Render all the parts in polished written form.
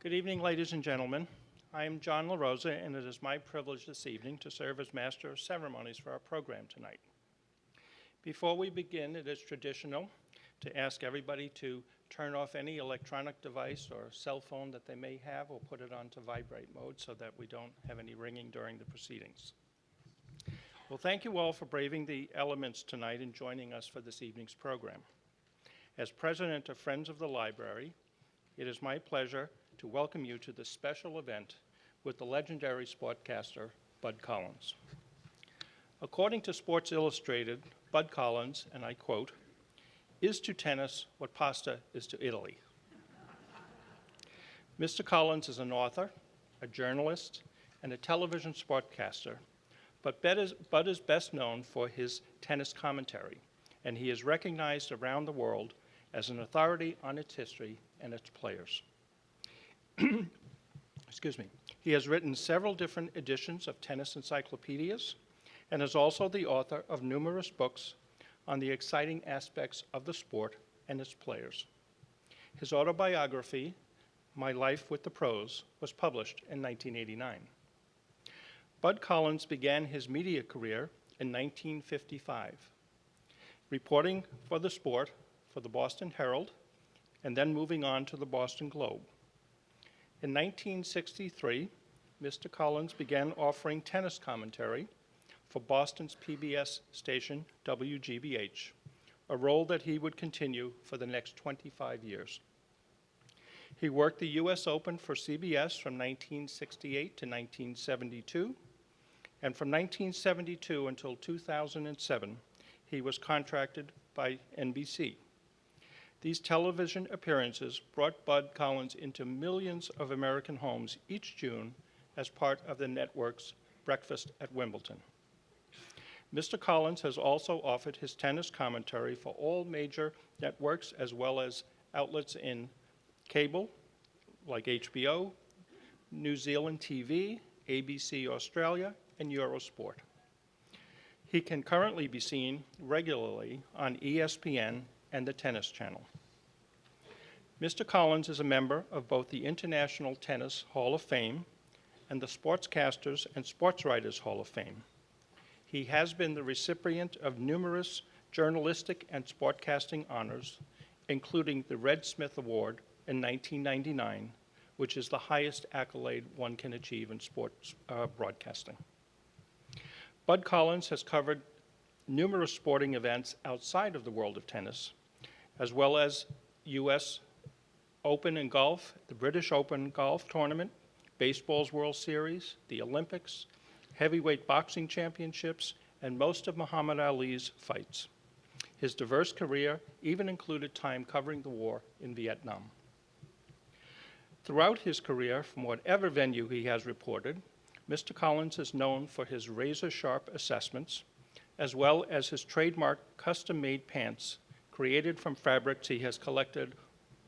Good evening, ladies and gentlemen. I am John LaRosa, and it is my privilege this evening to serve as Master of Ceremonies for our program tonight. Before we begin, it is traditional to ask everybody to turn off any electronic device or cell phone that they may have or put it onto vibrate mode so that we don't have any ringing during the proceedings. Well, thank you all for braving the elements tonight and joining us for this evening's program. As president of Friends of the Library, it is my pleasure to welcome you to this special event with the legendary sportscaster, Bud Collins. According to Sports Illustrated, Bud Collins, and I quote, "is to tennis what pasta is to Italy." Mr. Collins is an author, a journalist, and a television sportscaster, but Bud is best known for his tennis commentary, and he is recognized around the world as an authority on its history and its players. Excuse me. He has written several different editions of tennis encyclopedias and is also the author of numerous books on the exciting aspects of the sport and its players. His autobiography, My Life with the Pros, was published in 1989. Bud Collins began his media career in 1955, reporting for the sport for the Boston Herald and then moving on to the Boston Globe. In 1963, Mr. Collins began offering tennis commentary for Boston's PBS station WGBH, a role that he would continue for the next 25 years. He worked the U.S. Open for CBS from 1968 to 1972, and from 1972 until 2007, he was contracted by NBC. These television appearances brought Bud Collins into millions of American homes each June as part of the network's Breakfast at Wimbledon. Mr. Collins has also offered his tennis commentary for all major networks as well as outlets in cable, like HBO, New Zealand TV, ABC Australia, and Eurosport. He can currently be seen regularly on ESPN and the Tennis Channel. Mr. Collins is a member of both the International Tennis Hall of Fame and the Sportscasters and Sportswriters Hall of Fame. He has been the recipient of numerous journalistic and sportcasting honors, including the Red Smith Award in 1999, which is the highest accolade one can achieve in sports broadcasting. Bud Collins has covered numerous sporting events outside of the world of tennis, as well as U.S. Open in golf, the British Open golf tournament, baseball's World Series, the Olympics, heavyweight boxing championships, and most of Muhammad Ali's fights. His diverse career even included time covering the war in Vietnam. Throughout his career, from whatever venue he has reported, Mr. Collins is known for his razor-sharp assessments, as well as his trademark custom-made pants created from fabrics he has collected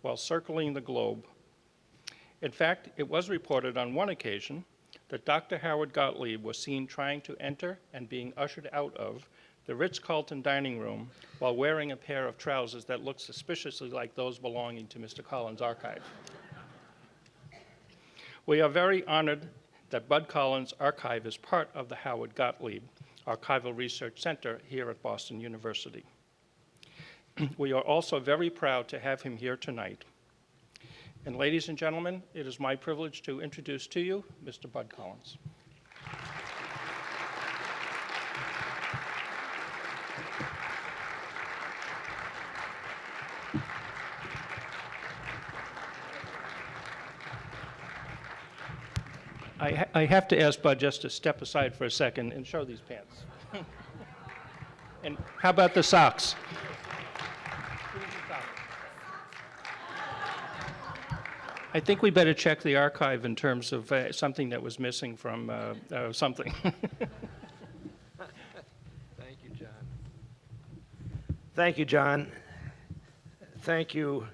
while circling the globe. In fact, it was reported on one occasion that Dr. Howard Gotlieb was seen trying to enter and being ushered out of the Ritz-Carlton dining room while wearing a pair of trousers that looked suspiciously like those belonging to Mr. Collins' archive. We are very honored that Bud Collins' archive is part of the Howard Gotlieb Archival Research Center here at Boston University. We are also very proud to have him here tonight. And ladies and gentlemen, it is my privilege to introduce to you Mr. Bud Collins. I have to ask Bud just to step aside for a second and show these pants. And how about the socks? I think we better check the archive in terms of something that was missing from something. Thank you, John. Thank you, John. Thank you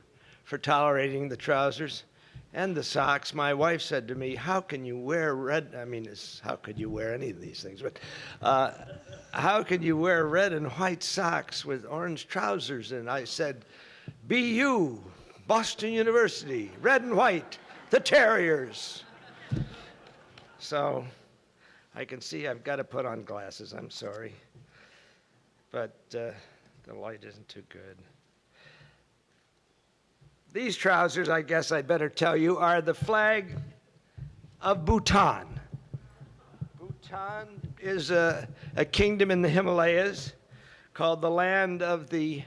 for tolerating the trousers and the socks. My wife said to me, how can you wear red? I mean, how could you wear any of these things? But how can you wear red and white socks with orange trousers? And I said, BU, Boston University, red and white, the Terriers. So I can see I've got to put on glasses. I'm sorry. But the light isn't too good. These trousers, I guess I'd better tell you, are the flag of Bhutan. Bhutan is a kingdom in the Himalayas called the land of the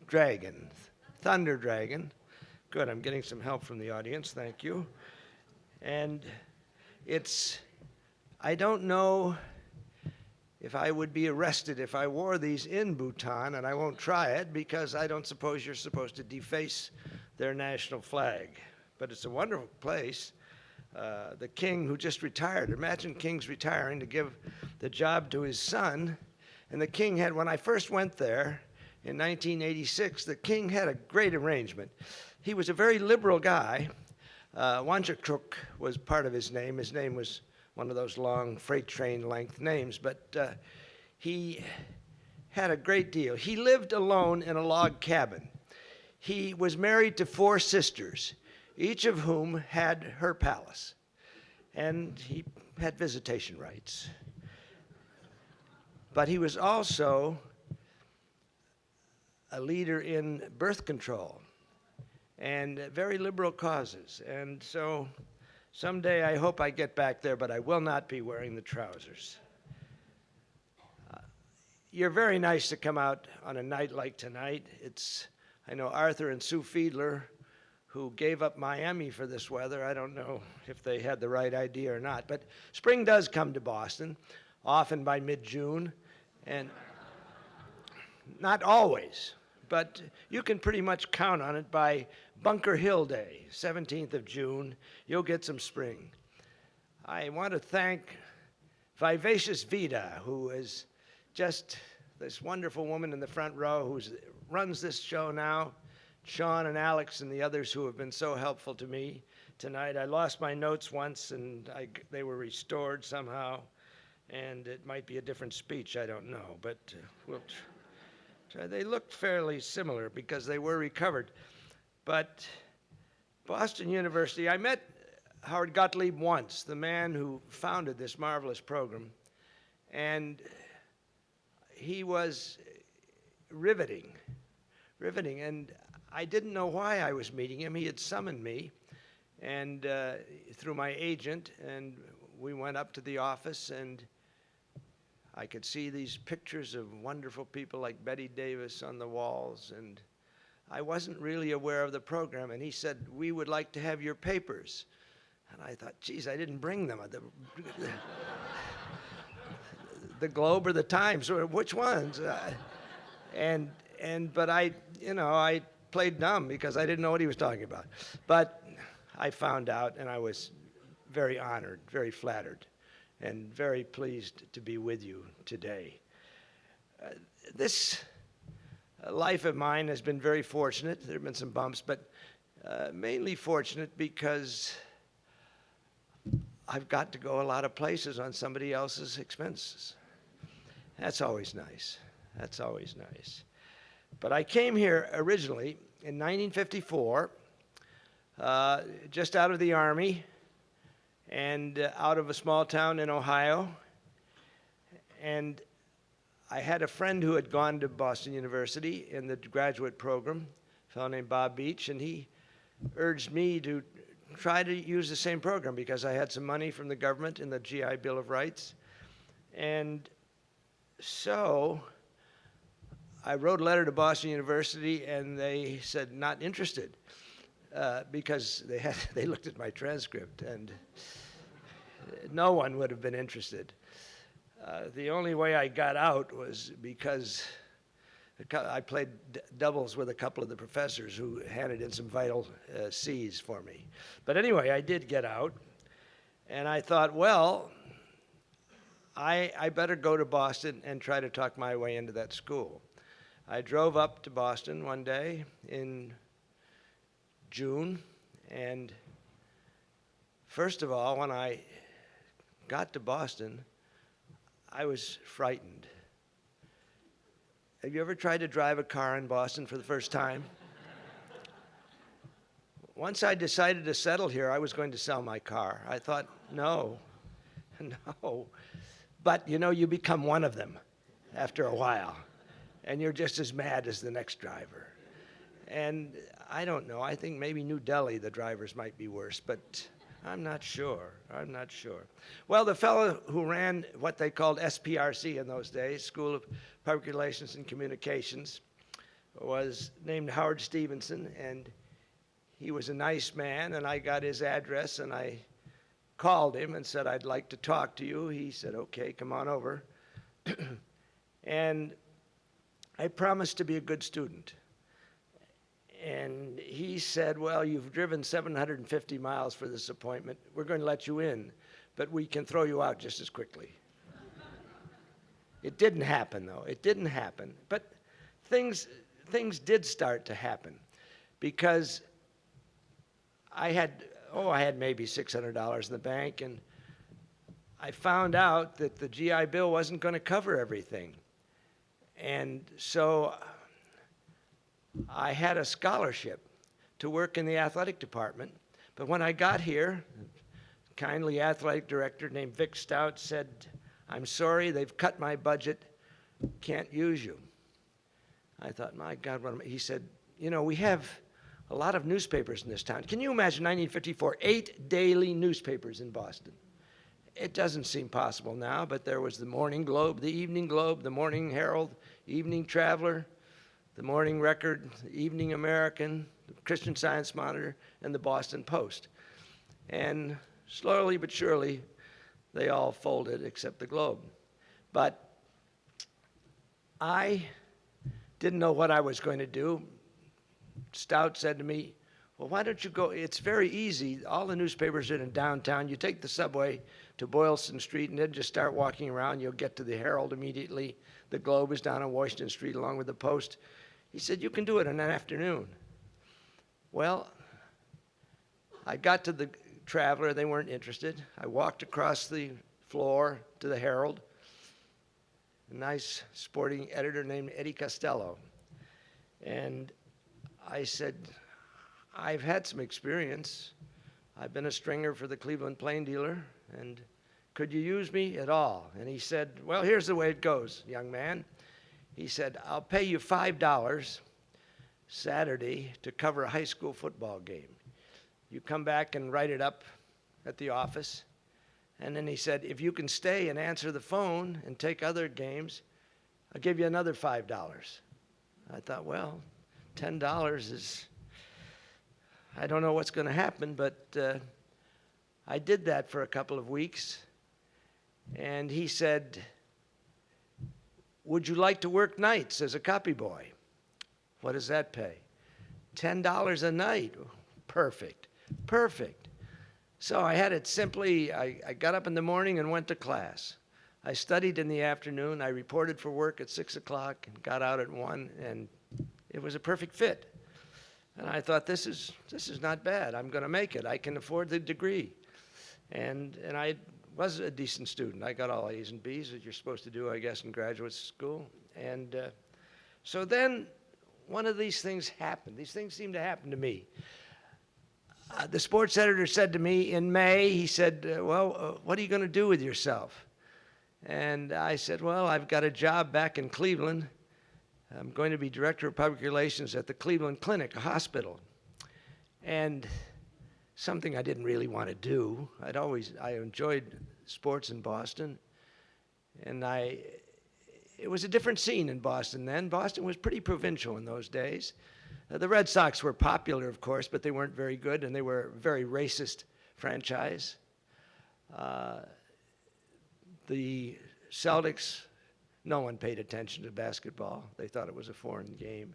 dragon, thunder dragon. Good, I'm getting some help from the audience, thank you. And I don't know if I would be arrested if I wore these in Bhutan, and I won't try it because I don't suppose you're supposed to deface their national flag. But it's a wonderful place. The king who just retired, imagine kings retiring to give the job to his son. And the king had, when I first went there in 1986, the king had a great arrangement. He was a very liberal guy. Wanjakruk was part of his name. His name was one of those long freight train length names, but he had a great deal. He lived alone in a log cabin. He was married to 4 sisters, each of whom had her palace, and he had visitation rights. But he was also a leader in birth control and very liberal causes. And so someday I hope I get back there, but I will not be wearing the trousers. You're very nice to come out on a night like tonight. I know Arthur and Sue Fiedler, who gave up Miami for this weather. I don't know if they had the right idea or not, but spring does come to Boston, often by mid-June, and not always, but you can pretty much count on it by Bunker Hill Day, 17th of June, you'll get some spring. I want to thank Vivacious Vida, who is just this wonderful woman in the front row who runs this show now, Sean and Alex and the others who have been so helpful to me tonight. I lost my notes once and they were restored somehow, and it might be a different speech, I don't know, but we'll try. They looked fairly similar because they were recovered. But Boston University, I met Howard Gotlieb once, the man who founded this marvelous program, and he was riveting, and I didn't know why I was meeting him. He had summoned me and through my agent, and we went up to the office, and I could see these pictures of wonderful people like Betty Davis on the walls, and I wasn't really aware of the program, and he said, "We would like to have your papers." And I thought, geez, I didn't bring them. The Globe or the Times, or which ones? But I played dumb because I didn't know what he was talking about. But I found out, and I was very honored, very flattered, and very pleased to be with you today. This life of mine has been very fortunate. There have been some bumps, but mainly fortunate because I've got to go a lot of places on somebody else's expenses. That's always nice. That's always nice. But I came here originally in 1954, just out of the Army and out of a small town in Ohio. And I had a friend who had gone to Boston University in the graduate program, a fellow named Bob Beach, and he urged me to try to use the same program because I had some money from the government in the GI Bill of Rights. And so I wrote a letter to Boston University, and they said not interested because they looked at my transcript, and no one would have been interested. The only way I got out was because I played doubles with a couple of the professors who handed in some vital C's for me. But anyway, I did get out, and I thought, well, I better go to Boston and try to talk my way into that school. I drove up to Boston one day in June, and first of all, when I got to Boston, I was frightened. Have you ever tried to drive a car in Boston for the first time? once I decided to settle here, I was going to sell my car. I thought, no, no. But, you know, you become one of them after a while, and you're just as mad as the next driver. And I don't know. I think maybe New Delhi, the drivers might be worse, but I'm not sure. I'm not sure. Well, the fellow who ran what they called SPRC in those days, School of Public Relations and Communications, was named Howard Stevenson, and he was a nice man, and I got his address, and I called him and said, I'd like to talk to you. He said, okay, come on over. And I promised to be a good student. And he said, well, you've driven 750 miles for this appointment. We're going to let you in, but we can throw you out just as quickly. It didn't happen, though. It didn't happen. But things did start to happen, because I had maybe $600 in the bank, and I found out that the GI Bill wasn't going to cover everything. And so I had a scholarship to work in the athletic department. But when I got here, a kindly athletic director named Vic Stout said, I'm sorry, they've cut my budget, can't use you. I thought, my God, he said, you know, we have a lot of newspapers in this town. Can you imagine 1954, 8 daily newspapers in Boston? It doesn't seem possible now, but there was the Morning Globe, the Evening Globe, the Morning Herald, Evening Traveler, the Morning Record, the Evening American, the Christian Science Monitor, and the Boston Post. And slowly but surely, they all folded except the Globe. But I didn't know what I was going to do. Stout said to me, well, why don't you go, it's very easy, all the newspapers are in downtown, you take the subway to Boylston Street and then just start walking around, you'll get to the Herald immediately. The Globe is down on Washington Street along with the Post. He said, you can do it in an afternoon. Well, I got to the Traveler, they weren't interested. I walked across the floor to the Herald, a nice sporting editor named Eddie Costello. And I said, I've had some experience. I've been a stringer for the Cleveland Plain Dealer, and could you use me at all? And he said, well, here's the way it goes, young man. He said, I'll pay you $5 Saturday to cover a high school football game. You come back and write it up at the office. And then he said, if you can stay and answer the phone and take other games, I'll give you another $5. I thought, well, $10 is, I don't know what's going to happen, but I did that for a couple of weeks. And he said, would you like to work nights as a copy boy? What does that pay? $10 a night. Perfect, perfect. So I had it simply, I got up in the morning and went to class. I studied in the afternoon. I reported for work at 6 o'clock and got out at 1, and it was a perfect fit. And I thought, this is not bad. I'm going to make it. I can afford the degree. And I was a decent student. I got all A's and B's, as you're supposed to do, I guess, in graduate school. And so then one of these things happened. These things seemed to happen to me. The sports editor said to me in May, he said, what are you going to do with yourself? And I said, well, I've got a job back in Cleveland. I'm going to be director of public relations at the Cleveland Clinic, a hospital. And something I didn't really want to do. I enjoyed sports in Boston. And it was a different scene in Boston then. Boston was pretty provincial in those days. The Red Sox were popular, of course, but they weren't very good, and they were a very racist franchise. The Celtics, no one paid attention to basketball. They thought it was a foreign game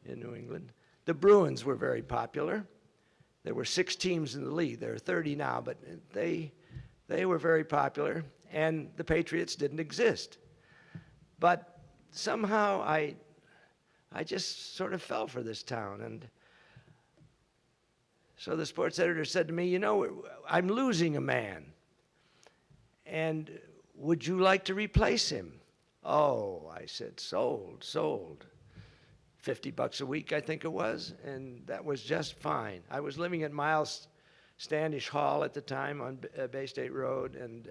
in New England. The Bruins were very popular. There were 6 teams in the league. There are 30 now, but they were very popular, and the Patriots didn't exist. But somehow I just sort of fell for this town. And so the sports editor said to me, you know, I'm losing a man. And would you like to replace him? Oh, I said, sold. $50 a week, I think it was, and that was just fine. I was living at Miles Standish Hall at the time on Bay State Road, and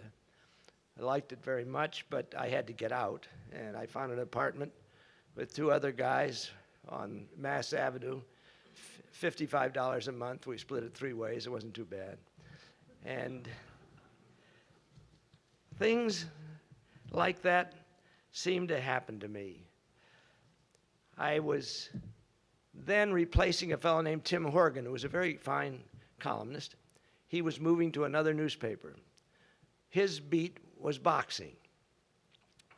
I liked it very much, but I had to get out, and I found an apartment with two other guys on Mass Avenue, $55 a month. We split it 3 ways. It wasn't too bad. And things like that seemed to happen to me. I was then replacing a fellow named Tim Horgan, who was a very fine columnist. He was moving to another newspaper. His beat was boxing.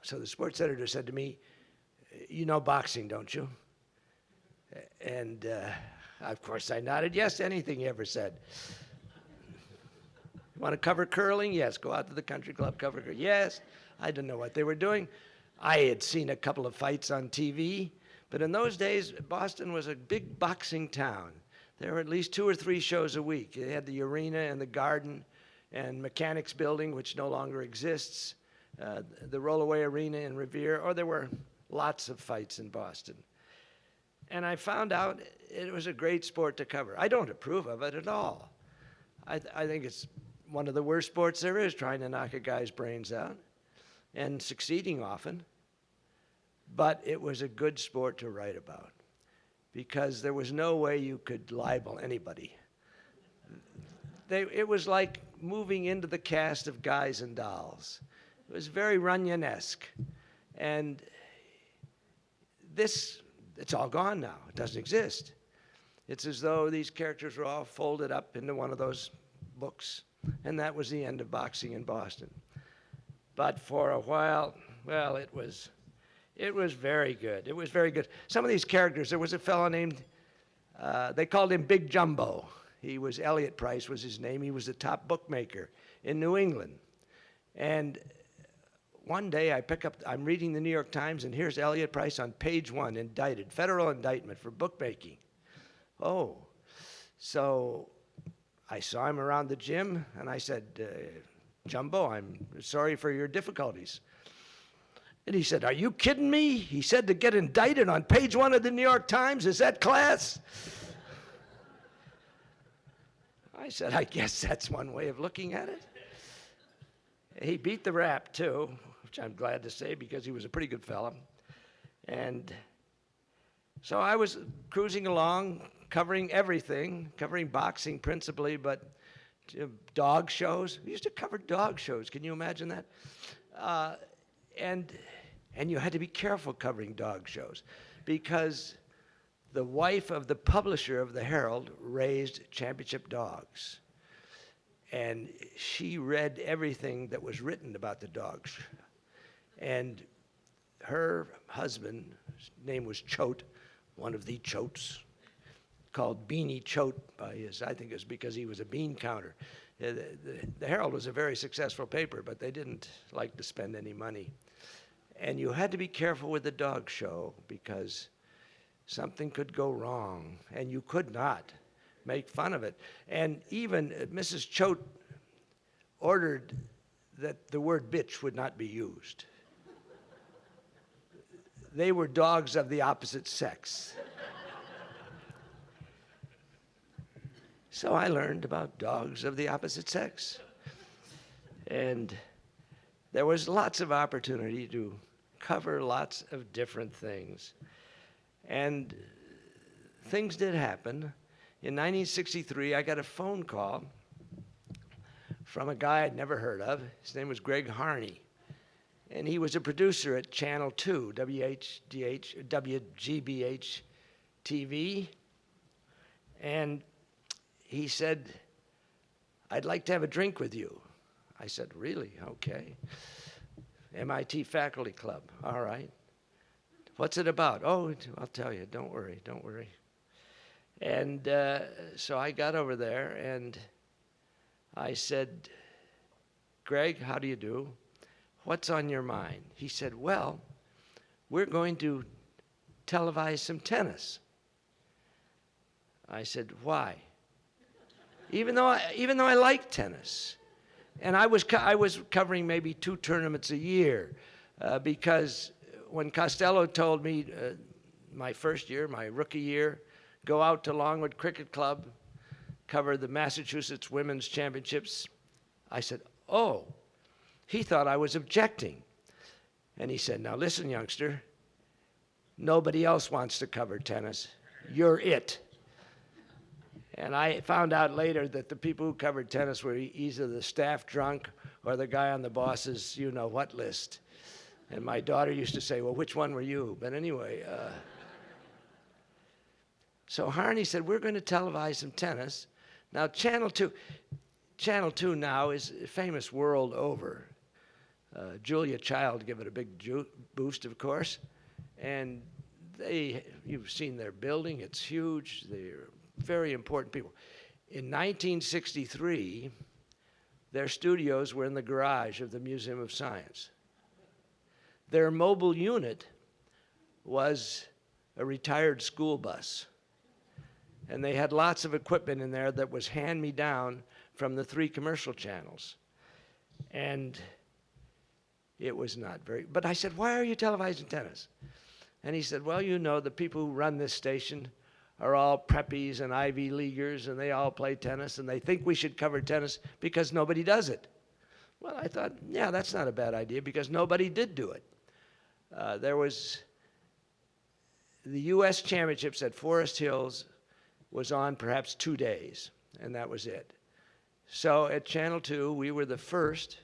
So the sports editor said to me, "You know boxing, don't you?" And of course I nodded yes to anything he ever said. "You want to cover curling?" "Yes." "Go out to the country club, cover curling?" "Yes." I didn't know what they were doing. I had seen a couple of fights on TV, but in those days, Boston was a big boxing town. There were at least 2 or 3 shows a week. They had the Arena and the Garden and Mechanics Building, which no longer exists, the Rollaway Arena in Revere, or there were lots of fights in Boston. And I found out it was a great sport to cover. I don't approve of it at all. I think it's one of the worst sports there is, trying to knock a guy's brains out and succeeding often. But it was a good sport to write about because there was no way you could libel anybody. It was like moving into the cast of Guys and Dolls. It was very Runyon-esque. And it's all gone now. It doesn't exist. It's as though these characters were all folded up into one of those books, and that was the end of boxing in Boston. But for a while, well, it was very good. It was very good. Some of these characters, there was a fellow named, they called him Big Jumbo. Elliot Price was his name. He was the top bookmaker in New England. And one day I'm reading the New York Times, and here's Elliot Price on page 1, indicted, federal indictment for bookmaking. Oh, so I saw him around the gym, and I said, "Jumbo, I'm sorry for your difficulties." And he said, "Are you kidding me?" He said, "To get indicted on page 1 of the New York Times, is that class?" I said, "I guess that's one way of looking at it." He beat the rap, too, which I'm glad to say because he was a pretty good fellow. And so I was cruising along, covering everything, covering boxing principally, but dog shows. We used to cover dog shows. Can you imagine that? And you had to be careful covering dog shows because the wife of the publisher of the Herald raised championship dogs. And she read everything that was written about the dogs. And her husband, his name was Choate, one of the Choates, called Beanie Choate by I think it was because he was a bean counter. The Herald was a very successful paper, but they didn't like to spend any money. And you had to be careful with the dog show because something could go wrong, and you could not make fun of it. And even Mrs. Choate ordered that the word bitch would not be used. They were dogs of the opposite sex. So I learned about dogs of the opposite sex. And there was lots of opportunity to cover lots of different things. And things did happen. In 1963, I got a phone call from a guy I'd never heard of. His name was Greg Harney. And he was a producer at Channel 2, WGBH TV. And he said, "I'd like to have a drink with you." I said, "Really? Okay." MIT Faculty Club. All right. "What's it about?" "Oh, I'll tell you. Don't worry. And so I got over there, and I said, "Greg, how do you do? What's on your mind?" He said, "Well, we're going to televise some tennis." I said, "Why?" Even though I like tennis. And I was covering maybe 2 tournaments a year because when Costello told me my first year, my rookie year, go out to Longwood Cricket Club, cover the Massachusetts Women's Championships. I said, oh, he thought I was objecting. And he said, now listen, youngster, nobody else wants to cover tennis. You're it. And I found out later that the people who covered tennis were either the staff drunk or the guy on the boss's you-know-what list. And my daughter used to say, well, which one were you? But anyway, so Harney said, we're going to televise some tennis. Now, Channel 2 now is famous world over. Julia Child gave it a big boost, of course. And you've seen their building. It's huge. They're very important people. In 1963, their studios were in the garage of the Museum of Science. Their mobile unit was a retired school bus. And they had lots of equipment in there that was hand-me-down from the 3 commercial channels. And it was not very, but I said, why are you televising tennis? And he said, well, the people who run this station are all preppies and Ivy Leaguers, and they all play tennis, and they think we should cover tennis because nobody does it. Well, I thought, yeah, that's not a bad idea, because nobody did do it. There was the U.S. Championships at Forest Hills was on perhaps 2 days, and that was it. So at Channel 2, we were the first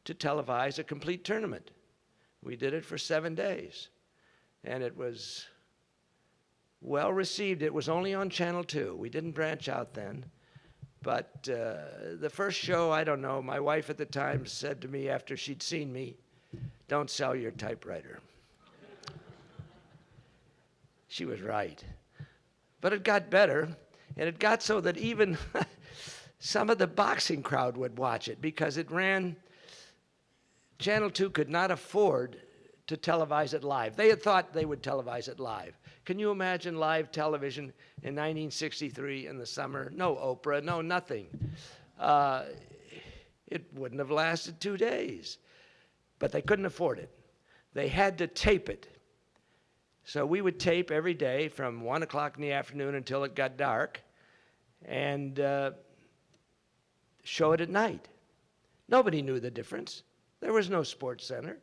to televise a complete tournament. We did it for 7 days, and it was well received. It was only on Channel 2. We didn't branch out then. But the first show, I don't know, my wife at the time said to me after she'd seen me, don't sell your typewriter. She was right. But it got better, and it got so that even some of the boxing crowd would watch it, because it ran. Channel 2 could not afford to televise it live. They had thought they would televise it live. Can you imagine live television in 1963 in the summer? No Oprah, no nothing. It wouldn't have lasted 2 days. But they couldn't afford it. They had to tape it. So we would tape every day from 1 o'clock in the afternoon until it got dark, and show it at night. Nobody knew the difference. There was no sports center.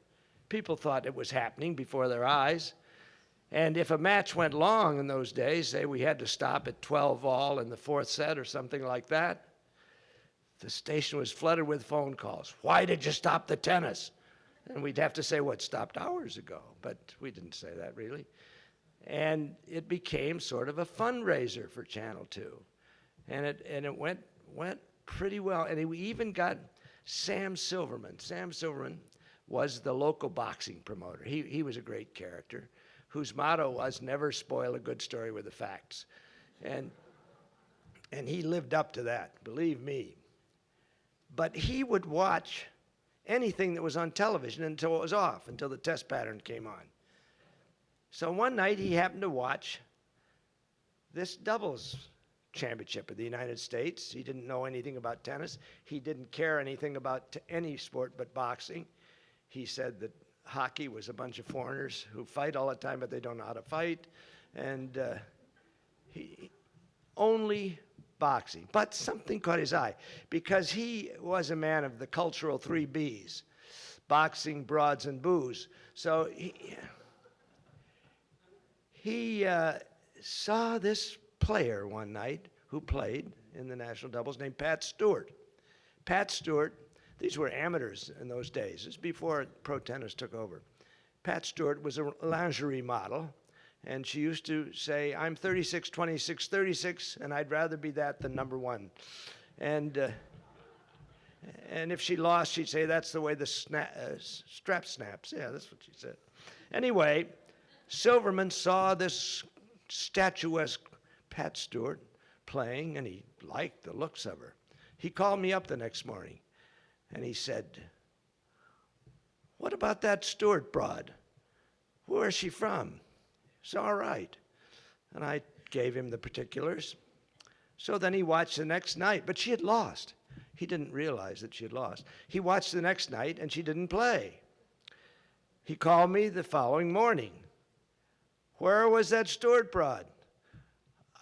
People thought it was happening before their eyes. And if a match went long in those days, say we had to stop at 12 all in the 4th set or something like that, the station was flooded with phone calls. Why did you stop the tennis? And we'd have to say, well, it stopped hours ago. But we didn't say that, really. And it became sort of a fundraiser for Channel 2. And it went pretty well. And we even got Sam Silverman. Sam Silverman was the local boxing promoter. He was a great character, whose motto was, never spoil a good story with the facts. And he lived up to that, believe me. But he would watch anything that was on television until it was off, until the test pattern came on. So one night he happened to watch this doubles championship of the United States. He didn't know anything about tennis. He didn't care anything about any sport but boxing. He said that hockey was a bunch of foreigners who fight all the time, but they don't know how to fight. And he only boxing. But something caught his eye, because he was a man of the cultural 3 Bs, boxing, broads, and booze. So he saw this player one night who played in the national doubles named Pat Stewart. Pat Stewart, these were amateurs in those days. This was before pro tennis took over. Pat Stewart was a lingerie model, and she used to say, I'm 36, 26, 36, and I'd rather be that than number 1. And if she lost, she'd say, that's the way the strap snaps. Yeah, that's what she said. Anyway, Silverman saw this statuesque Pat Stewart playing, and he liked the looks of her. He called me up the next morning, and he said, what about that Stewart broad? Where is she from? It's all right. And I gave him the particulars. So then he watched the next night, but she had lost. He didn't realize that she had lost. He watched the next night, and she didn't play. He called me the following morning. "Where was that Stewart broad?"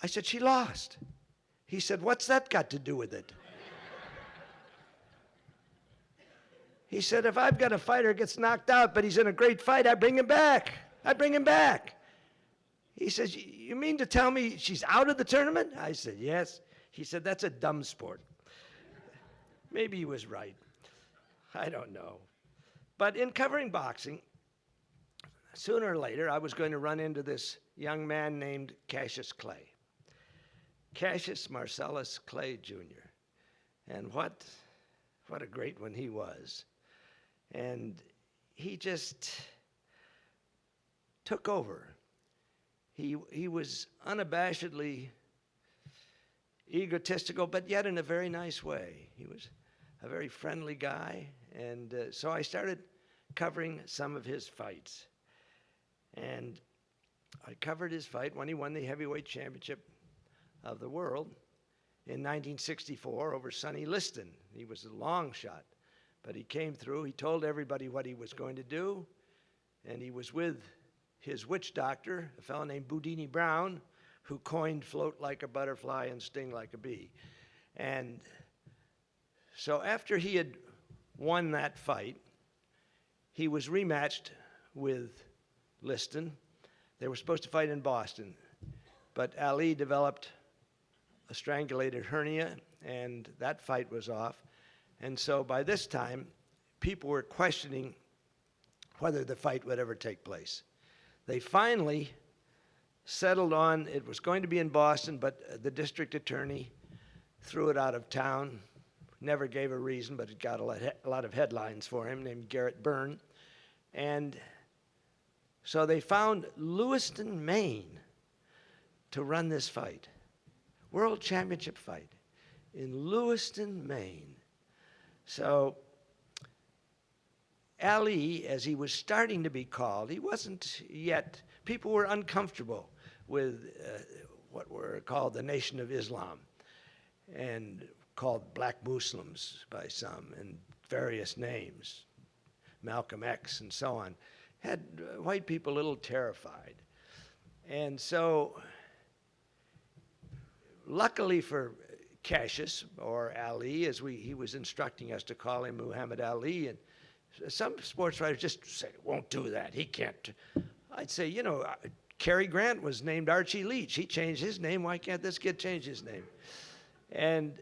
I said, "She lost." He said, "What's that got to do with it?" He said, "If I've got a fighter who gets knocked out, but he's in a great fight, I bring him back. I bring him back." He says, "You mean to tell me she's out of the tournament?" I said, "Yes." He said, "That's a dumb sport." Maybe he was right. I don't know. But in covering boxing, sooner or later, I was going to run into this young man named Cassius Clay. Cassius Marcellus Clay, Jr. And what a great one he was. And he just took over. He was unabashedly egotistical, but yet in a very nice way. He was a very friendly guy, and so I started covering some of his fights. And I covered his fight when he won the heavyweight championship of the world in 1964 over Sonny Liston. He was a long shot, but he came through. He told everybody what he was going to do, and he was with his witch doctor, a fellow named Boudini Brown, who coined float like a butterfly and sting like a bee. And so after he had won that fight, he was rematched with Liston. They were supposed to fight in Boston, but Ali developed a strangulated hernia, and that fight was off. And so by this time, people were questioning whether the fight would ever take place. They finally settled on it was going to be in Boston, but the district attorney threw it out of town, never gave a reason, but it got a lot of headlines for him, named Garrett Byrne. And so they found Lewiston, Maine, to run this fight, world championship fight in Lewiston, Maine. So Ali, as he was starting to be called, he wasn't yet, people were uncomfortable with what were called the Nation of Islam, and called black Muslims by some, and various names, Malcolm X and so on, had white people a little terrified. And so, luckily for Cassius, or Ali, as he was instructing us to call him Muhammad Ali, and some sports writers just say, "Won't do that, he can't." I'd say, you know, Cary Grant was named Archie Leach. He changed his name. Why can't this kid change his name? And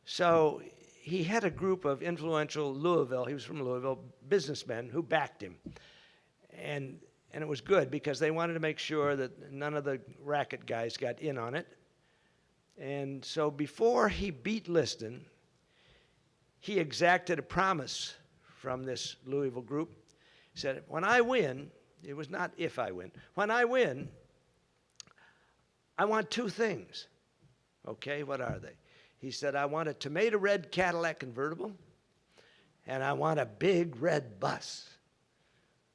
so he had a group of influential Louisville, he was from Louisville, businessmen who backed him. And it was good because they wanted to make sure that none of the racket guys got in on it. And so before he beat Liston, he exacted a promise from this Louisville group. He said, "When I win," it was not if I win, "when I win, I want two things." Okay, what are they? He said, "I want a tomato red Cadillac convertible, and I want a big red bus."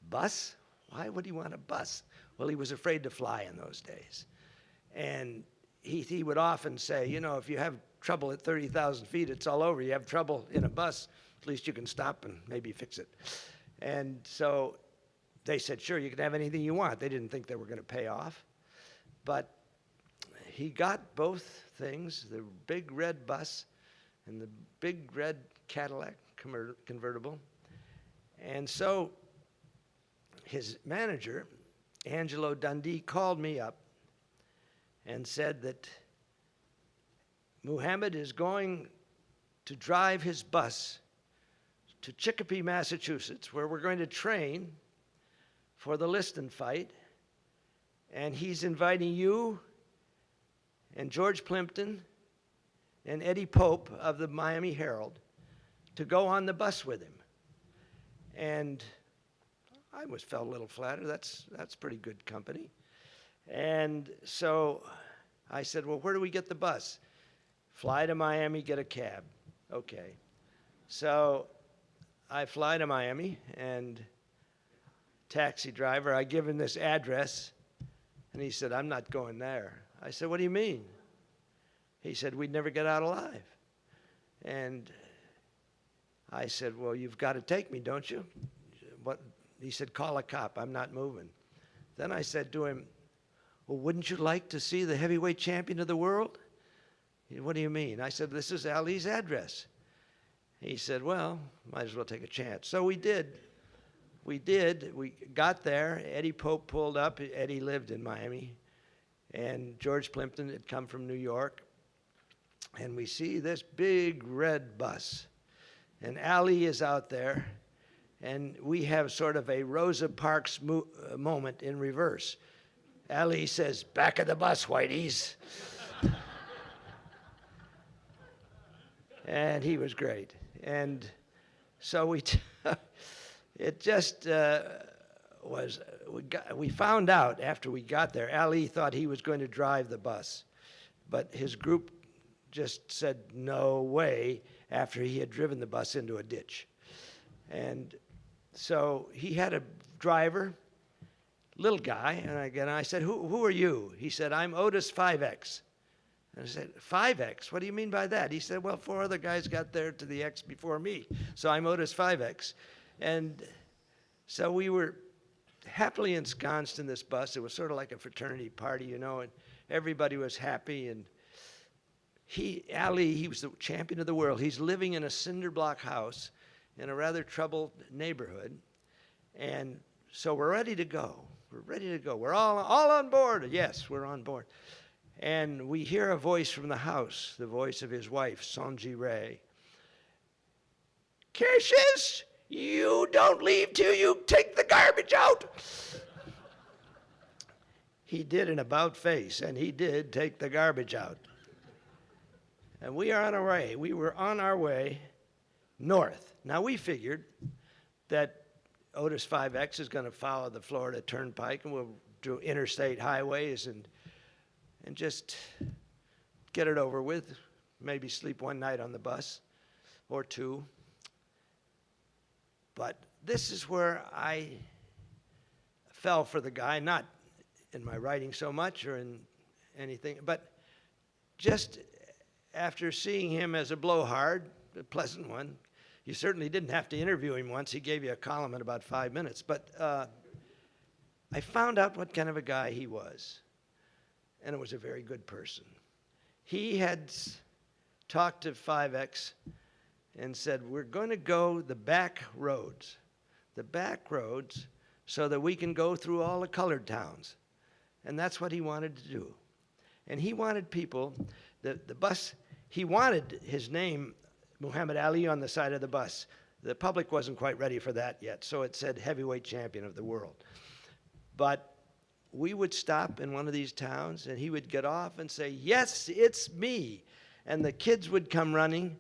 Bus? Why would he want a bus? Well, he was afraid to fly in those days. And he would often say, you know, if you have trouble at 30,000 feet, it's all over. You have trouble in a bus, at least you can stop and maybe fix it. And so they said, "Sure, you can have anything you want." They didn't think they were going to pay off. But he got both things, the big red bus and the big red Cadillac convertible. And so his manager, Angelo Dundee, called me up and said that Muhammad is going to drive his bus to Chicopee, Massachusetts, where we're going to train for the Liston fight, and he's inviting you and George Plimpton and Eddie Pope of the Miami Herald to go on the bus with him. And I felt a little flattered. That's pretty good company. And so I said, "Well, where do we get the bus?" "Fly to Miami, get a cab." Okay. So I fly to Miami, and taxi driver, I give him this address, and he said, "I'm not going there." I said, "What do you mean?" He said, "We'd never get out alive." And I said, "Well, you've got to take me, don't you?" What? He said, "Call a cop. I'm not moving." Then I said to him, well, wouldn't you like to see the heavyweight champion of the world? He said, what do you mean? I said, this is Ali's address. He said, well, might as well take a chance. So we did. We got there. Eddie Pope pulled up. Eddie lived in Miami. And George Plimpton had come from New York. And we see this big red bus. And Ali is out there. And we have sort of a Rosa Parks moment in reverse. Ali says, back of the bus, Whiteys. And he was great. And so it just was, we found out after we got there, Ali thought he was going to drive the bus. But his group just said no way after he had driven the bus into a ditch. And so he had a driver, little guy, and I said, who are you? He said, I'm Otis 5X. And I said, 5X? What do you mean by that? He said, well, 4 other guys got there to the X before me, so I'm Otis 5X. And so we were happily ensconced in this bus. It was sort of like a fraternity party, you know, and everybody was happy. And Ali, he was the champion of the world. He's living in a cinder block house in a rather troubled neighborhood. And so we're ready to go. We're ready to go. We're all on board. Yes, we're on board. And we hear a voice from the house, the voice of his wife, Sonji Ray. Cassius, you don't leave till you take the garbage out. He did an about face, and he did take the garbage out. And we are on our way. We were on our way north. Now, we figured that Otis 5X is going to follow the Florida Turnpike, and we'll do interstate highways and just get it over with, maybe sleep one night on the bus or 2. But this is where I fell for the guy, not in my writing so much or in anything, but just after seeing him as a blowhard, a pleasant one. You certainly didn't have to interview him once. He gave you a column in about 5 minutes. But I found out what kind of a guy he was. And it was a very good person. He had talked to 5X and said, we're going to go the back roads, so that we can go through all the colored towns. And that's what he wanted to do. And he wanted people, the bus, he wanted his name, Muhammad Ali, on the side of the bus. The public wasn't quite ready for that yet, so it said heavyweight champion of the world. But we would stop in one of these towns, and he would get off and say, yes, it's me. And the kids would come running.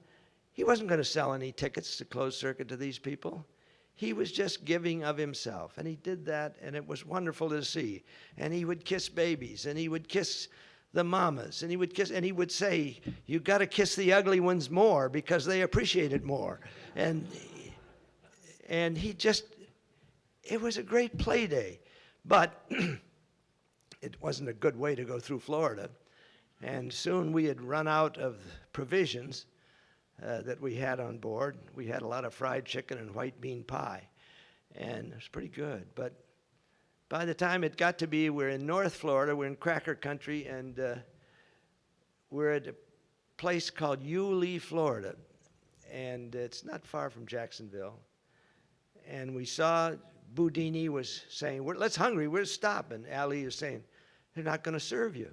He wasn't going to sell any tickets to closed circuit to these people. He was just giving of himself. And he did that, and it was wonderful to see. And he would kiss babies, and he would kiss the mamas, and he would say, you got to kiss the ugly ones more because they appreciate it more. And he just, it was a great play day. But it wasn't a good way to go through Florida. And soon we had run out of provisions that we had on board. We had a lot of fried chicken and white bean pie. And it was pretty good. But by the time it got to be, we're in North Florida, we're in Cracker Country, and we're at a place called Yulee, Florida. And it's not far from Jacksonville. And we saw Boudini was saying, let's hungry, we're stopping. Ali is saying, they're not going to serve you.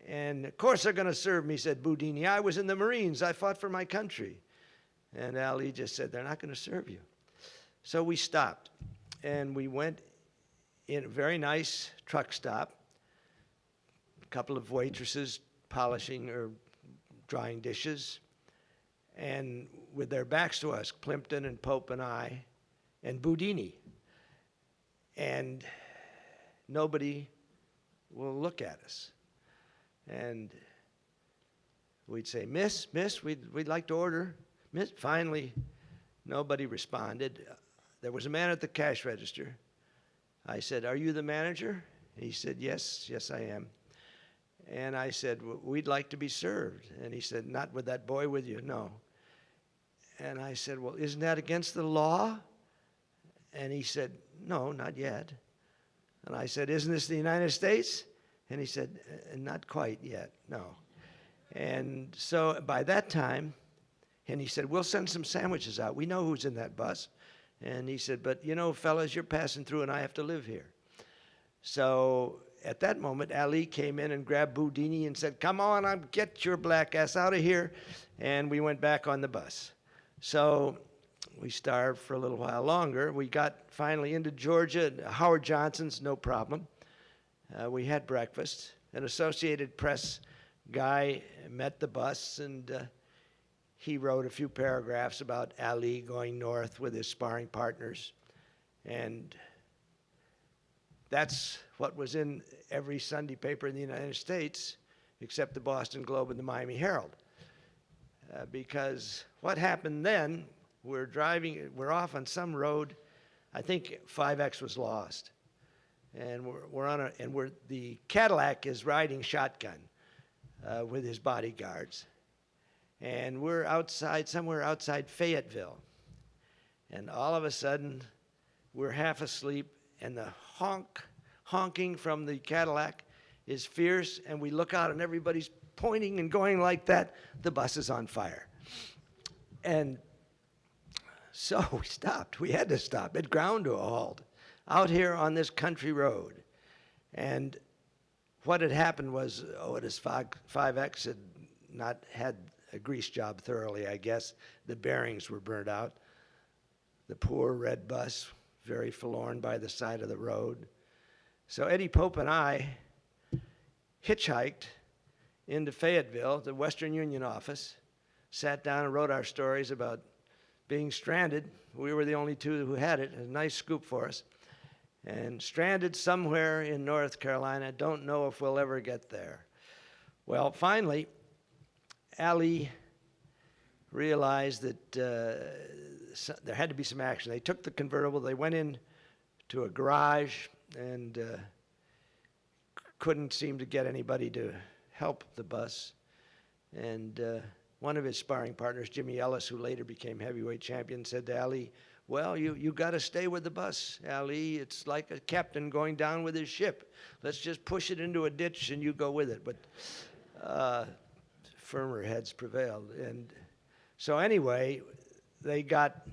And of course they're going to serve me, said Boudini. I was in the Marines. I fought for my country. And Ali just said, they're not going to serve you. So we stopped. And we went in a very nice truck stop. A couple of waitresses polishing or drying dishes. And with their backs to us, Plimpton and Pope and I, and Boudini. And nobody will look at us. And we'd say, miss, we'd like to order. Miss, finally, nobody responded. There was a man at the cash register. I said, are you the manager? He said, yes, I am. And I said, we'd like to be served. And he said, not with that boy with you, no. And I said, well, isn't that against the law? And he said, no, not yet. And I said, isn't this the United States? And he said, not quite yet, no. And so by that time, and he said, we'll send some sandwiches out. We know who's in that bus. And he said, but you know, fellas, you're passing through and I have to live here. So at that moment, Ali came in and grabbed Boudini and said, come on, get your black ass out of here. And we went back on the bus. So we starved for a little while longer. We got finally into Georgia, Howard Johnson's, no problem. We had breakfast. An Associated Press guy met the bus, and he wrote a few paragraphs about Ali going north with his sparring partners. And that's what was in every Sunday paper in the United States, except the Boston Globe and the Miami Herald. Because what happened then, we're off on some road. I think 5X was lost. And the Cadillac is riding shotgun with his bodyguards. And we're somewhere outside Fayetteville. And all of a sudden, we're half asleep, and the honking from the Cadillac is fierce, and we look out and everybody's pointing and going like that. The bus is on fire. And so we stopped. We had to stop. It ground to a halt out here on this country road. And what had happened was, Otis 5X had not had a grease job thoroughly, I guess. The bearings were burnt out. The poor red bus, very forlorn by the side of the road. So Eddie Pope and I hitchhiked into Fayetteville, the Western Union office, sat down and wrote our stories about being stranded. We were the only two who had it. A nice scoop for us. And stranded somewhere in North Carolina. Don't know if we'll ever get there. Well, finally, Ali realized that there had to be some action. They took the convertible. They went in to a garage and couldn't seem to get anybody to help the bus. And one of his sparring partners, Jimmy Ellis, who later became heavyweight champion, said to Ali, well, you got to stay with the bus, Ali. It's like a captain going down with his ship. Let's just push it into a ditch and you go with it. But firmer heads prevailed. And so anyway, they got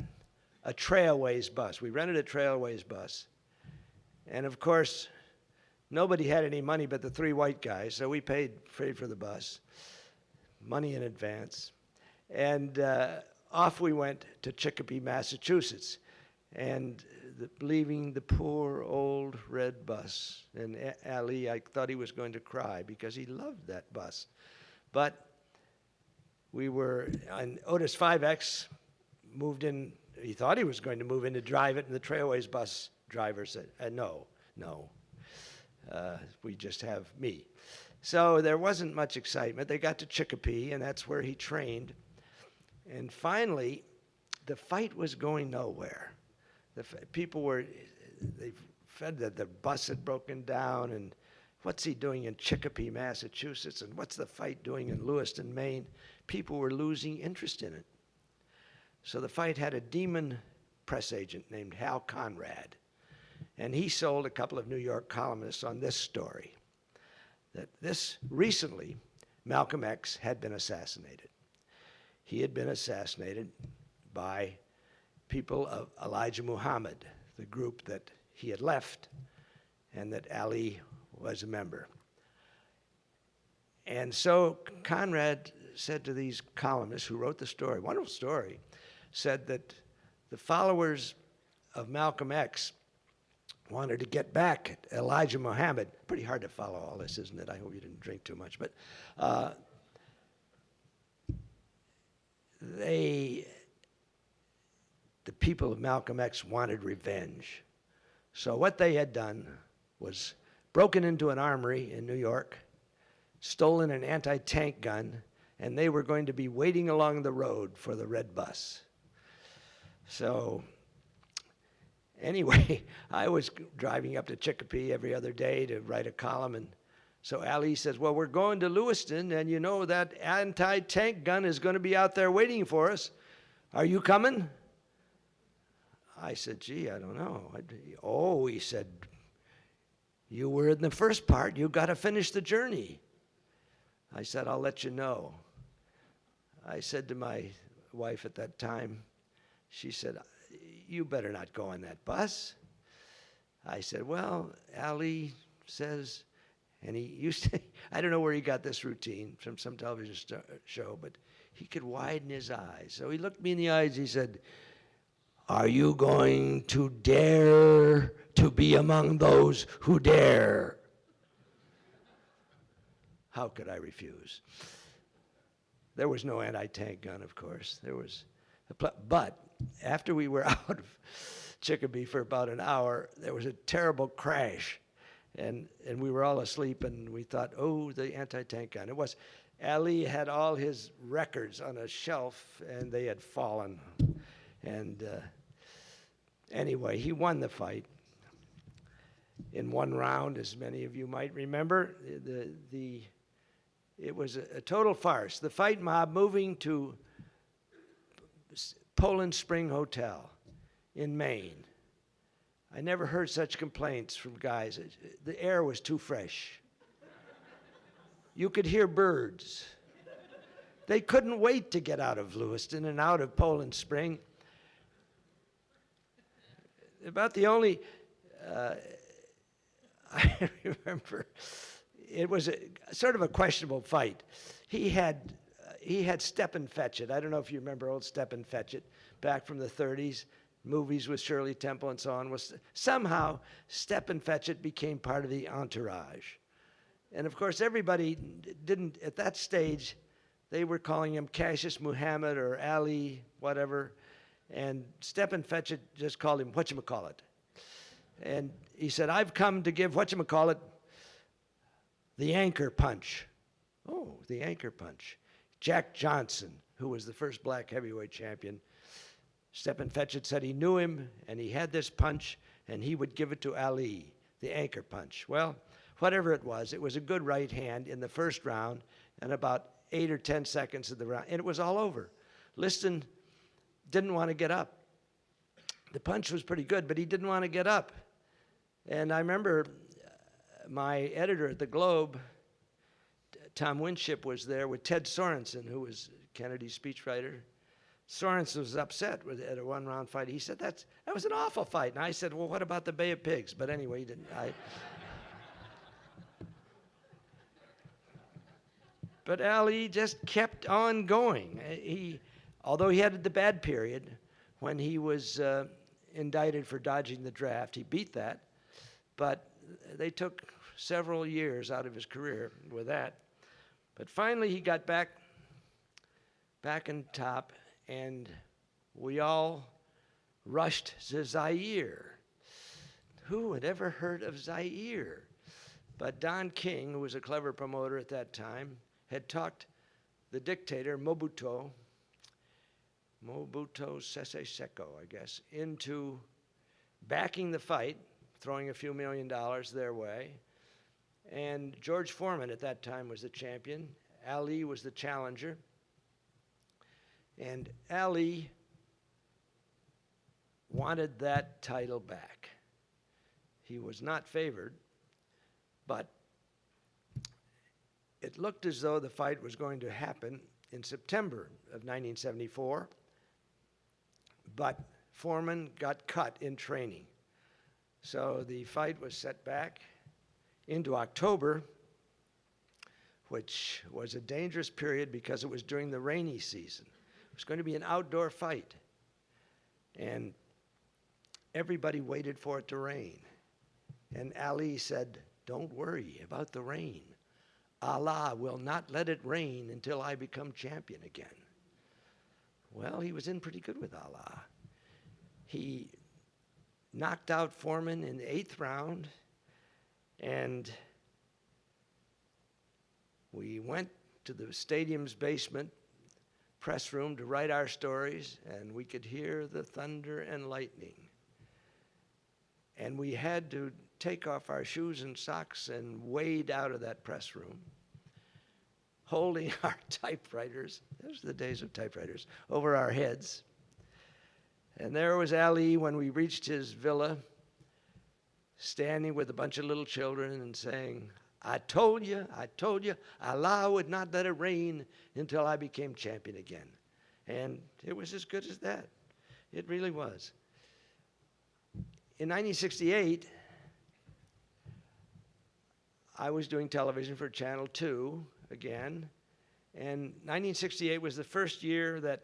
a Trailways bus. We rented a Trailways bus. And of course, nobody had any money but the three white guys, so we paid for the bus, money in advance. And off we went to Chicopee, Massachusetts, and leaving the poor old red bus. And Ali, I thought he was going to cry because he loved that bus. But we were, and Otis 5X moved in. He thought he was going to move in to drive it, and the Trailways bus driver said, no, we just have me. So there wasn't much excitement. They got to Chicopee, and that's where he trained. And finally, the fight was going nowhere. They fed that the bus had broken down, and what's he doing in Chicopee, Massachusetts, and what's the fight doing in Lewiston, Maine? People were losing interest in it. So the fight had a demon press agent named Hal Conrad, and he sold a couple of New York columnists on this story, that recently, Malcolm X had been assassinated. He had been assassinated by people of Elijah Muhammad, the group that he had left and that Ali was a member. And so Conrad said to these columnists who wrote the story, wonderful story, said that the followers of Malcolm X wanted to get back at Elijah Muhammad. Pretty hard to follow all this, isn't it? I hope you didn't drink too much. But the people of Malcolm X wanted revenge. So what they had done was broken into an armory in New York, stolen an anti-tank gun, and they were going to be waiting along the road for the red bus. So anyway, I was driving up to Chicopee every other day to write a column, and so Ali says, well, we're going to Lewiston, and you know that anti-tank gun is going to be out there waiting for us. Are you coming? I said, gee, I don't know. Oh, he said, You were in the first part. You got to finish the journey. I said, I'll let you know. I said to my wife at that time, she said, you better not go on that bus. I said, well, Ali says, and he used to, I don't know where he got this routine from some television show, but he could widen his eyes. So he looked me in the eyes, he said, are you going to dare to be among those who dare? How could I refuse? There was no anti-tank gun, of course. There was, but after we were out of Chicopee for about an hour, there was a terrible crash, and we were all asleep, and we thought, oh, the anti-tank gun. It was, Ali had all his records on a shelf, and they had fallen. And anyway, he won the fight in one round, as many of you might remember. It was a total farce. The fight mob moving to Poland Spring Hotel in Maine. I never heard such complaints from guys. The air was too fresh. You could hear birds. They couldn't wait to get out of Lewiston and out of Poland Spring. About the only, I remember, it was sort of a questionable fight. He had Step and Fetch It. I don't know if you remember old Step and Fetch It, back from the 30s, movies with Shirley Temple and so on. Somehow, Step and Fetch It became part of the entourage. And of course, everybody didn't, at that stage, they were calling him Cassius Muhammad or Ali, whatever. And Step and Fetch It just called him whatchamacallit. And he said, I've come to give whatchamacallit the anchor punch. Oh, the anchor punch. Jack Johnson, who was the first black heavyweight champion, Step and Fetch It said he knew him, and he had this punch, and he would give it to Ali, the anchor punch. Well, whatever it was a good right hand in the first round, and about 8 or 10 seconds of the round, and it was all over. Liston didn't want to get up. The punch was pretty good, but he didn't want to get up. And I remember my editor at the Globe, Tom Winship, was there with Ted Sorensen, who was Kennedy's speechwriter. Sorensen was upset at a one-round fight. He said, that was an awful fight. And I said, well, what about the Bay of Pigs? But anyway, he didn't. But Ali just kept on going. Although he had the bad period when he was indicted for dodging the draft, he beat that. But they took several years out of his career with that. But finally, he got back in top, and we all rushed to Zaire. Who had ever heard of Zaire? But Don King, who was a clever promoter at that time, had talked the dictator, Mobutu Sese Seko, I guess, into backing the fight, throwing a few $1 million their way. And George Foreman at that time was the champion. Ali was the challenger. And Ali wanted that title back. He was not favored, but it looked as though the fight was going to happen in September of 1974, but Foreman got cut in training. So the fight was set back into October, which was a dangerous period because it was during the rainy season. It was going to be an outdoor fight, and everybody waited for it to rain. And Ali said, don't worry about the rain. Allah will not let it rain until I become champion again. Well, he was in pretty good with Allah. He knocked out Foreman in the 8th round, and we went to the stadium's basement press room to write our stories, and we could hear the thunder and lightning. And we had to take off our shoes and socks and wade out of that press room, holding our typewriters, those are the days of typewriters, over our heads. And there was Ali when we reached his villa. standing with a bunch of little children and saying, I told you, Allah would not let it rain until I became champion again. And it was as good as that. It really was. In 1968, I was doing television for Channel 2 again, and 1968 was the first year that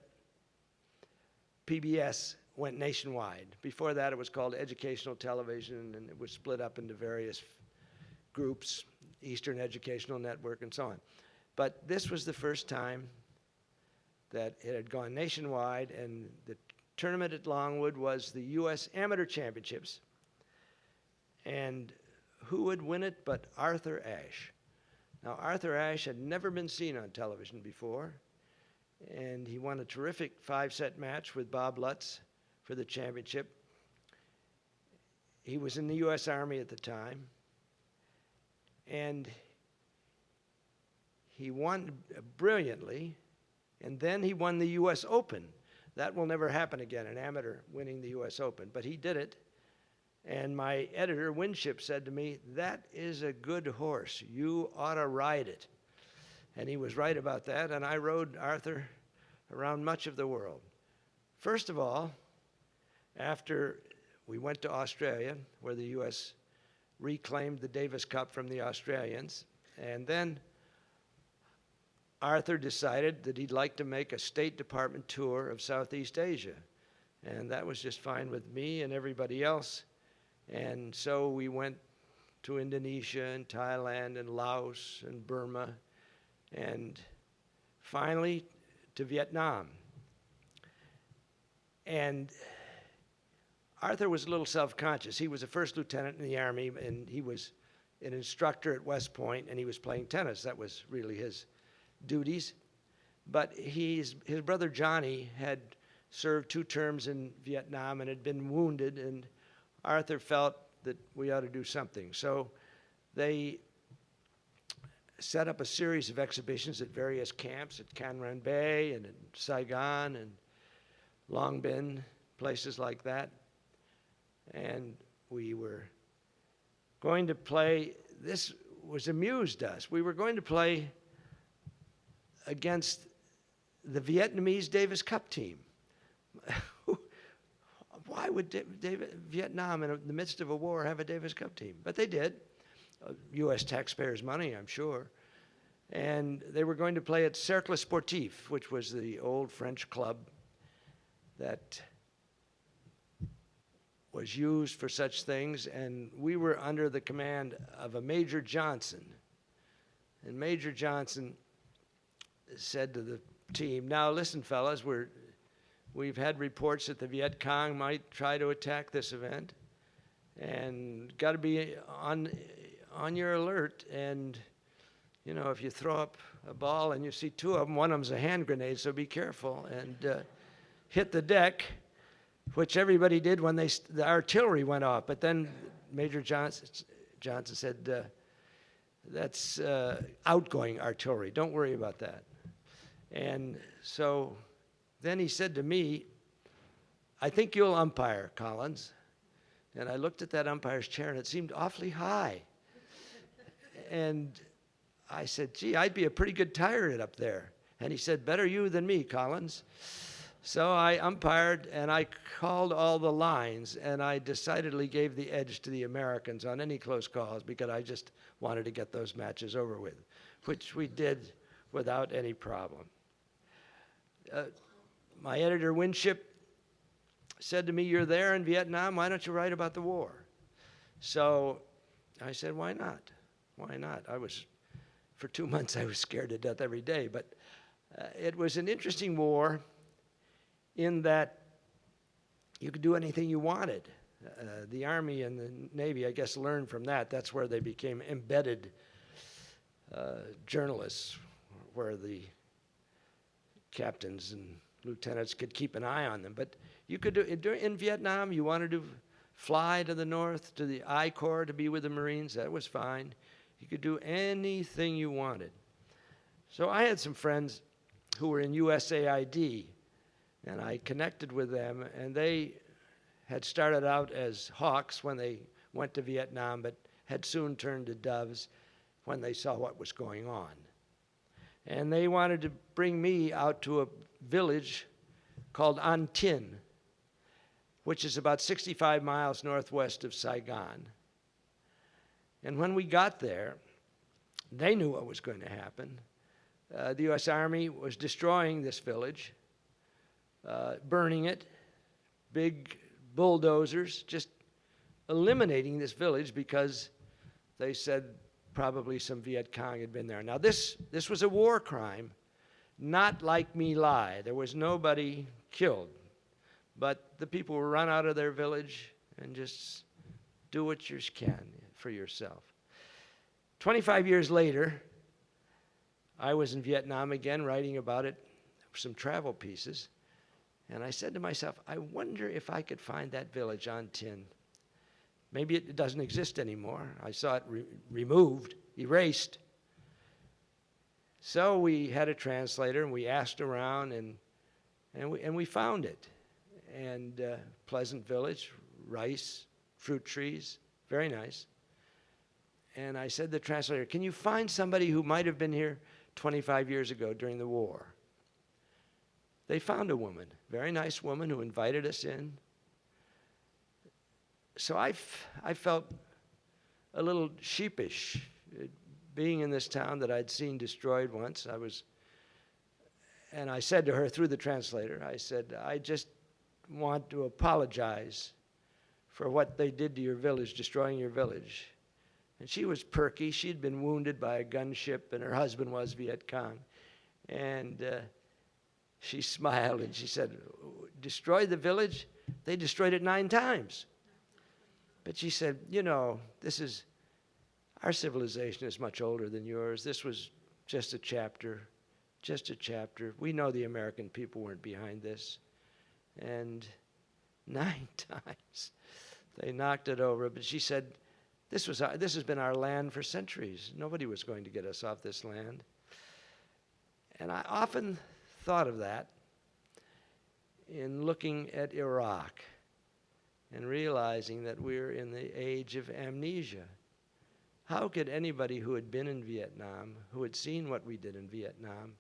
PBS went nationwide. Before that, it was called educational television, and it was split up into various groups, Eastern Educational Network, and so on. But this was the first time that it had gone nationwide, and the tournament at Longwood was the U.S. Amateur Championships. And who would win it but Arthur Ashe? Now, Arthur Ashe had never been seen on television before, and he won a terrific 5-set match with Bob Lutz for the championship. He was in the U.S. Army at the time, and he won brilliantly, and then he won the U.S. Open. That will never happen again, an amateur winning the U.S. Open, but he did it. And my editor, Winship, said to me, that is a good horse. You ought to ride it. And he was right about that, and I rode Arthur around much of the world. First of all, after we went to Australia, where the U.S. reclaimed the Davis Cup from the Australians, and then Arthur decided that he'd like to make a State Department tour of Southeast Asia. And that was just fine with me and everybody else. And so we went to Indonesia and Thailand and Laos and Burma and finally to Vietnam. And Arthur was a little self-conscious. He was a first lieutenant in the Army, and he was an instructor at West Point, and he was playing tennis. That was really his duties. But his brother Johnny had served 2 terms in Vietnam and had been wounded, and Arthur felt that we ought to do something. So they set up a series of exhibitions at various camps at Cam Ranh Bay and in Saigon and Long Binh, places like that. And we were going to play, this was amused us. We were going to play against the Vietnamese Davis Cup team. Why would Vietnam, in the midst of a war, have a Davis Cup team? But they did. U.S. taxpayers' money, I'm sure. And they were going to play at Cercle Sportif, which was the old French club that was used for such things. And we were under the command of a Major Johnson. And Major Johnson said to the team, now listen, fellas, we've had reports that the Viet Cong might try to attack this event, and got to be on your alert. And you know, if you throw up a ball and you see 2 of them, one of them's a hand grenade, so be careful. And hit the deck, which everybody did when the artillery went off. But then Major Johnson said, that's outgoing artillery. Don't worry about that. And so then he said to me, I think you'll umpire, Collins. And I looked at that umpire's chair, and it seemed awfully high. And I said, gee, I'd be a pretty good tyrant up there. And he said, better you than me, Collins. So I umpired, and I called all the lines, and I decidedly gave the edge to the Americans on any close calls because I just wanted to get those matches over with, which we did without any problem. My editor, Winship, said to me, you're there in Vietnam, why don't you write about the war? So I said, why not? Why not? For 2 months, I was scared to death every day. But it was an interesting war in that you could do anything you wanted. The Army and the Navy, I guess, learned from that. That's where they became embedded journalists, where the captains and lieutenants could keep an eye on them. But you could do, in Vietnam, you wanted to fly to the north, to the I Corps to be with the Marines, that was fine. You could do anything you wanted. So I had some friends who were in USAID, and I connected with them, and they had started out as hawks when they went to Vietnam, but had soon turned to doves when they saw what was going on. And they wanted to bring me out to a village called An Thien, which is about 65 miles northwest of Saigon. And when we got there, they knew what was going to happen. The U.S. Army was destroying this village, burning it, big bulldozers, just eliminating this village because they said probably some Viet Cong had been there. Now this was a war crime, not like My Lai. There was nobody killed, but the people were run out of their village and just do what you can for yourself. 25 years later, I was in Vietnam again writing about it, some travel pieces, and I said to myself, I wonder if I could find that village An Thien. Maybe it doesn't exist anymore. I saw it removed, erased. So we had a translator, and we asked around, and we found it. And pleasant village, rice, fruit trees, very nice. And I said to the translator, can you find somebody who might have been here 25 years ago during the war? They found a woman, very nice woman who invited us in. So I felt a little sheepish being in this town that I'd seen destroyed once. And I said to her through the translator, I said, I just want to apologize for what they did to your village, destroying your village. And she was perky. She'd been wounded by a gunship, and her husband was Viet Cong. And she smiled, and she said, destroy the village? They destroyed it 9 times. But she said, you know, our civilization is much older than yours. This was just a chapter, just a chapter. We know the American people weren't behind this. And 9 times they knocked it over. But she said, this has been our land for centuries. Nobody was going to get us off this land. And I often thought of that in looking at Iraq and realizing that we're in the age of amnesia. How could anybody who had been in Vietnam, who had seen what we did in Vietnam,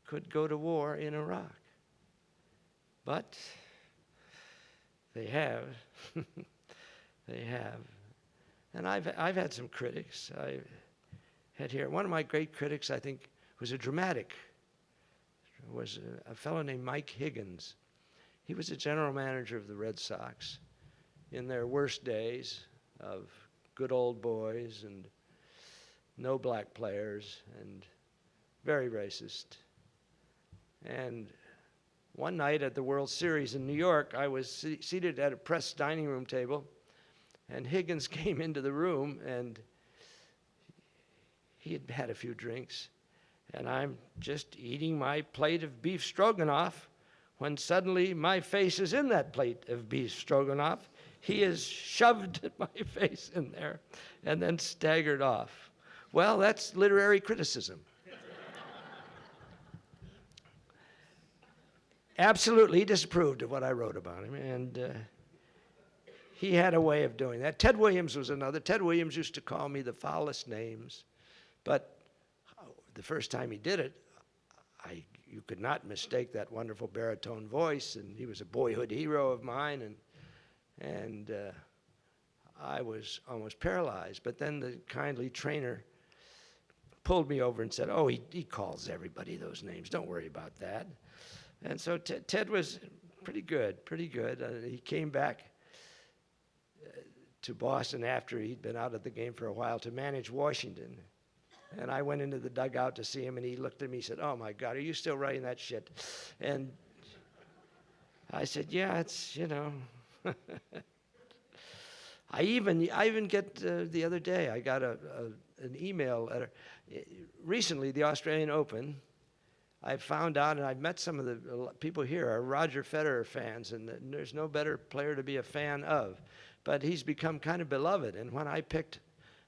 could go to war in Iraq? But they have. They have. And I've had some critics. I had here, one of my great critics, I think, was a dramatic, was a fellow named Mike Higgins. He was the general manager of the Red Sox in their worst days of good old boys and no black players and very racist. And one night at the World Series in New York, I was seated at a press dining room table, and Higgins came into the room, and he had had a few drinks, and I'm just eating my plate of beef stroganoff when suddenly my face is in that plate of beef stroganoff. He has shoved my face in there and then staggered off. Well, that's literary criticism. Absolutely disapproved of what I wrote about him, and he had a way of doing that. Ted Williams was another. Ted Williams used to call me the foulest names, but the first time he did it, you could not mistake that wonderful baritone voice, and he was a boyhood hero of mine, and I was almost paralyzed. But then the kindly trainer pulled me over and said, oh, he calls everybody those names. Don't worry about that. And so Ted was pretty good. He came back to Boston after he'd been out of the game for a while to manage Washington. And I went into the dugout to see him, and he looked at me and said, oh, my God, are you still writing that shit? And I said, yeah, it's, you know. I even get, the other day, I got an email letter. Recently, the Australian Open, I found out, and I've met some of the people here are Roger Federer fans, and there's no better player to be a fan of. But he's become kind of beloved. And when I picked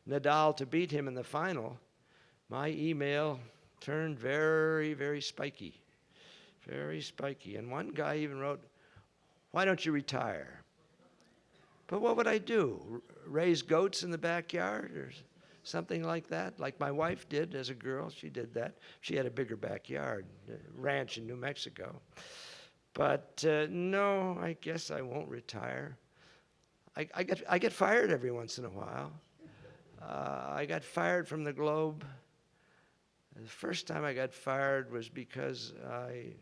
Nadal to beat him in the final, my email turned very, very spiky. Very spiky. And one guy even wrote, why don't you retire? But what would I do? Raise goats in the backyard or something like that? Like my wife did as a girl. She did that. She had a bigger backyard, a ranch in New Mexico. But no, I guess I won't retire. I get fired every once in a while. I got fired from the Globe. The first time I got fired was because I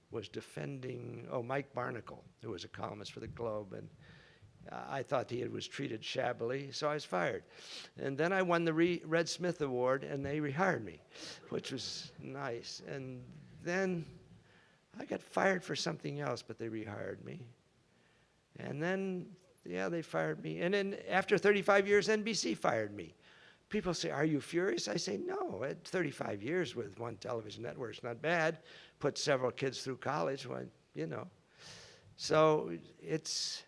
was defending, Mike Barnacle, who was a columnist for the Globe, and I thought he was treated shabbily, so I was fired. And then I won the Red Smith Award, and they rehired me, which was nice. And then I got fired for something else, but they rehired me. And then, they fired me. And then after 35 years, NBC fired me. People say, "Are you furious?" I say, no, at 35 years with one television network, it's not bad. Put several kids through college, So it's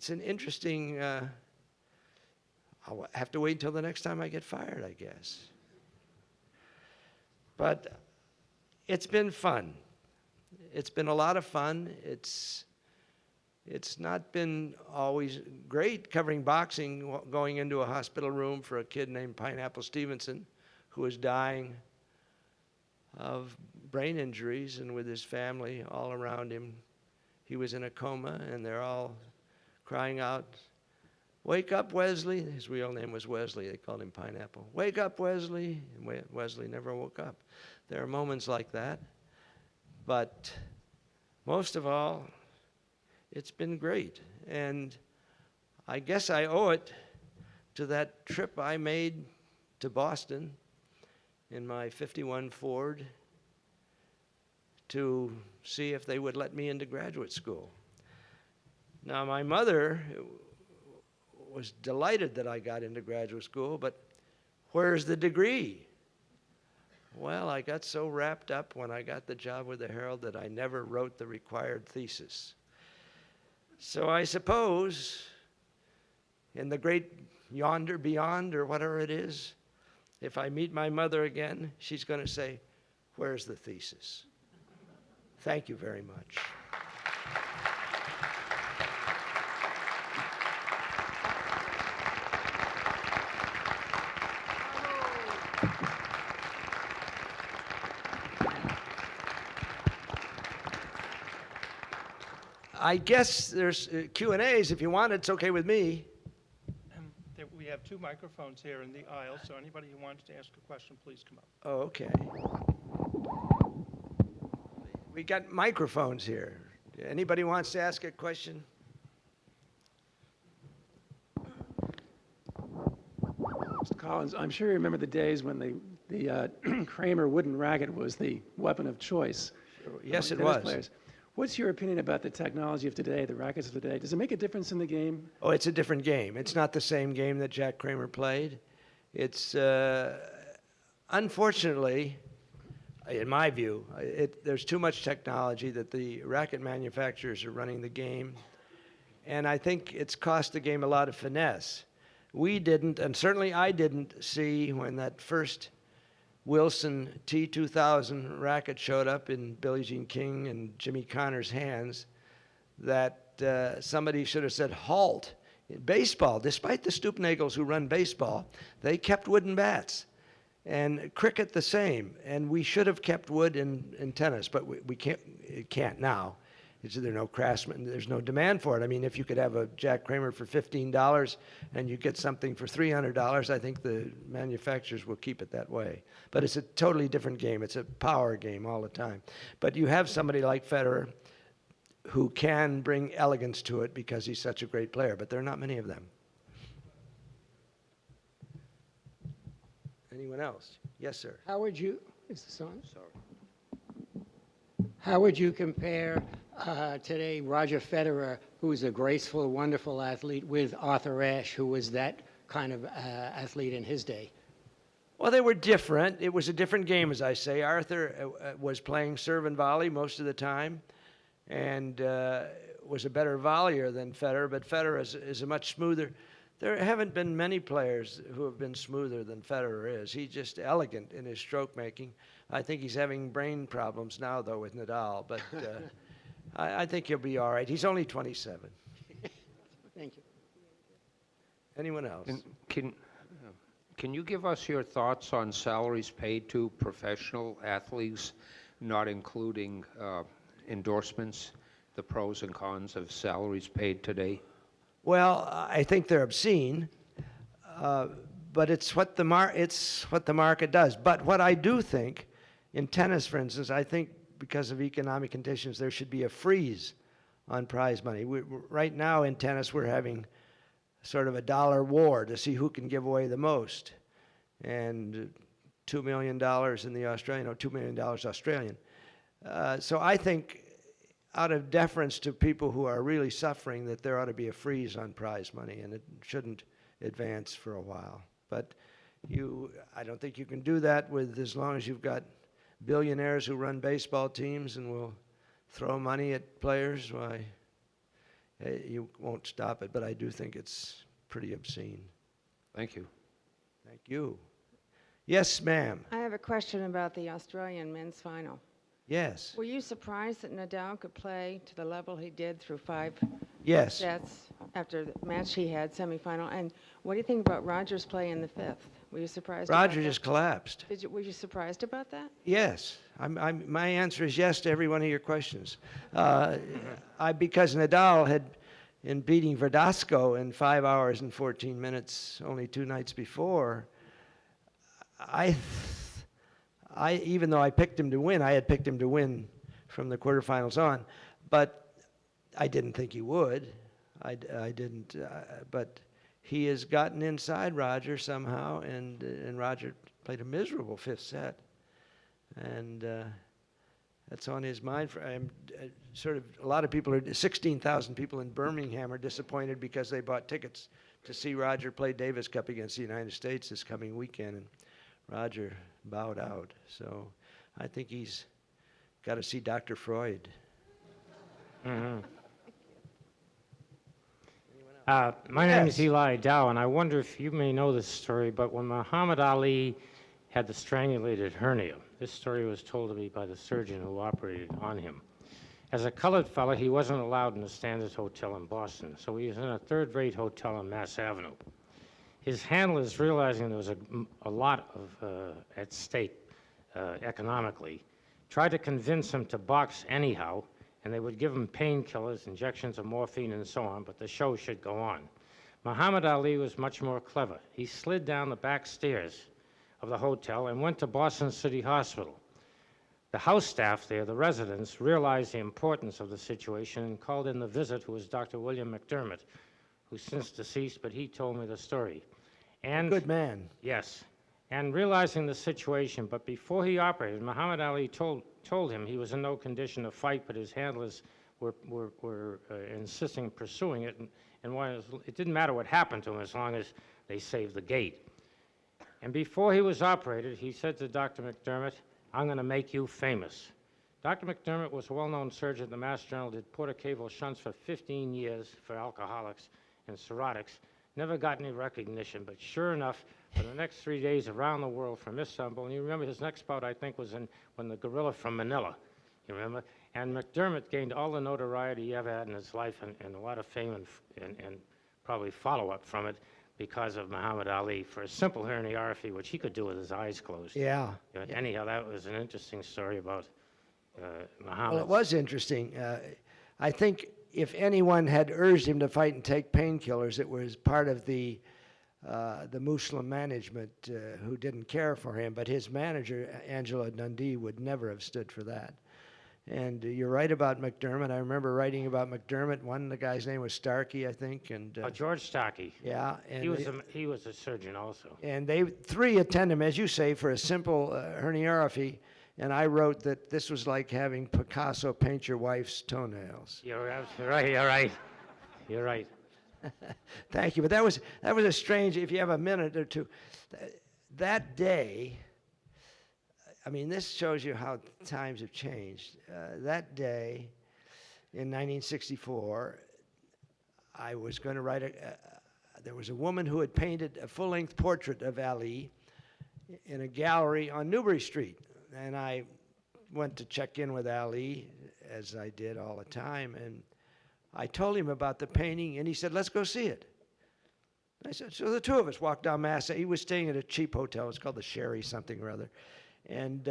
an interesting, I'll have to wait until the next time I get fired, I guess. But it's been fun. It's been a lot of fun. It's not been always great covering boxing, going into a hospital room for a kid named Pineapple Stevenson who was dying of brain injuries, and with his family all around him. He was in a coma, and they're all crying out, "Wake up, Wesley." His real name was Wesley. They called him Pineapple. "Wake up, Wesley." And Wesley never woke up. There are moments like that. But most of all, it's been great. And I guess I owe it to that trip I made to Boston in my '51 Ford to see if they would let me into graduate school. Now, my mother was delighted that I got into graduate school, but where's the degree? Well, I got so wrapped up when I got the job with the Herald that I never wrote the required thesis. So I suppose in the great yonder beyond, or whatever it is, if I meet my mother again, she's going to say, "Where's the thesis?" Thank you very much. I guess there's Q&As if you want. It's okay with me. We have two microphones here in the aisle, so anybody who wants to ask a question, please come up. Oh, okay. We got microphones here. Anybody wants to ask a question? Mr. Collins, I'm sure you remember the days when the Kramer wooden racket was the weapon of choice. Yes, it tennis was. Players. What's your opinion about the technology of today, the rackets of today? Does it make a difference in the game? Oh, it's a different game. It's not the same game that Jack Kramer played. It's, unfortunately, in my view, there's too much technology that the racket manufacturers are running the game. And I think it's cost the game a lot of finesse. We didn't, and certainly I didn't see when that first Wilson T2000 racket showed up in Billie Jean King and Jimmy Connor's hands, that somebody should have said, "Halt." In baseball, despite the Stupnagels who run baseball, they kept wooden bats. And cricket the same. And we should have kept wood in tennis, but we can't now. There are no craftsmen. There's no demand for it. I mean, if you could have a Jack Kramer for $15 and you get something for $300, I think the manufacturers will keep it that way. But it's a totally different game. It's a power game all the time. But you have somebody like Federer who can bring elegance to it because he's such a great player, but there are not many of them. Anyone else? Yes, sir. How would you, is this on? Sorry. How would you compare today Roger Federer, who's a graceful, wonderful athlete, with Arthur Ashe, who was that kind of athlete in his day? Well, they were different. It was a different game, as I say. Arthur was playing serve and volley most of the time and was a better volleyer than Federer, but Federer is a much smoother. There haven't been many players who have been smoother than Federer is. He's just elegant in his stroke making. I think he's having brain problems now, though, with Nadal, but I think he'll be all right. He's only 27. Thank you. Anyone else? And can you give us your thoughts on salaries paid to professional athletes, not including endorsements, the pros and cons of salaries paid today? Well, I think they're obscene, but it's what the market does. But what I do think, in tennis, for instance, I think because of economic conditions, there should be a freeze on prize money. Right now in tennis, we're having sort of a dollar war to see who can give away the most, and $2 million in the Australian, or $2 million Australian. So I think, out of deference to people who are really suffering, that there ought to be a freeze on prize money, and it shouldn't advance for a while. But I don't think you can do that as long as you've got billionaires who run baseball teams and will throw money at players. Why, you won't stop it. But I do think it's pretty obscene. Thank you. Thank you. Yes, ma'am. I have a question about the Australian men's final. Yes. Were you surprised that Nadal could play to the level he did through 5 Yes. sets after the match he had, semifinal? And what do you think about Roger's play in the 5th? Were you surprised about Roger that? just collapsed. Were you surprised about that? Yes. My answer is yes to every one of your questions. Because Nadal had, in beating Verdasco in 5 hours and 14 minutes only 2 nights before, even though I picked him to win, I had picked him to win from the quarterfinals on, but I didn't think he would. I didn't, but he has gotten inside Roger somehow, and Roger played a miserable 5th set, and that's on his mind. A lot of people 16,000 people in Birmingham are disappointed because they bought tickets to see Roger play Davis Cup against the United States this coming weekend, and Roger bowed out. So I think he's got to see Dr. Freud. My name Yes. is Eli Dow, and I wonder if you may know this story, but when Muhammad Ali had the strangulated hernia, this story was told to me by the surgeon who operated on him. As a colored fella, he wasn't allowed in the Standard Hotel in Boston, so he was in a third-rate hotel on Mass Avenue. His handlers, realizing there was a lot of at stake economically, tried to convince him to box anyhow, and they would give him painkillers, injections of morphine, and so on, but the show should go on. Muhammad Ali was much more clever. He slid down the back stairs of the hotel and went to Boston City Hospital. The house staff there, the residents, realized the importance of the situation and called in the visit, who was Dr. William McDermott, who's since deceased, but he told me the story. And Good man. yes, and realizing the situation, but before he operated, Muhammad Ali told him he was in no condition to fight, but his handlers were insisting, pursuing it, and it didn't matter what happened to him as long as they saved the gate. And before he was operated, he said to Dr. McDermott, "I'm going to make you famous." Dr. McDermott was a well-known surgeon at the Mass General, did portacable shunts for 15 years for alcoholics and cirrhotics. Never got any recognition, but sure enough, for the next 3 days around the world from Istanbul, and you remember his next bout, I think, was when the gorilla from Manila, you remember? And McDermott gained all the notoriety he ever had in his life, and a lot of fame and probably follow-up from it because of Muhammad Ali for a simple herniorrhaphy, which he could do with his eyes closed. Yeah. Anyhow, that was an interesting story about Muhammad. Well, it was interesting. I think if anyone had urged him to fight and take painkillers, it was part of the Muslim management who didn't care for him. But his manager, Angela Dundee, would never have stood for that. And you're right about McDermott. I remember writing about McDermott. The guy's name was Starkey, I think. And George Starkey. yeah, and He was a surgeon also. and they 3 attend him, as you say, for a simple herniorrhaphy. And I wrote that this was like having Picasso paint your wife's toenails. You're absolutely right. You're right. You're right. Thank you. But that was a strange. If you have a minute or two, that day. I mean, this shows you how times have changed. That day, in 1964, I was going to write there was a woman who had painted a full-length portrait of Ali in a gallery on Newbury Street. And I went to check in with Ali, as I did all the time, and I told him about the painting, and he said, "Let's go see it." I said, so the two of us walked down Mass. He was staying at a cheap hotel. It was called the Sherry something or other. And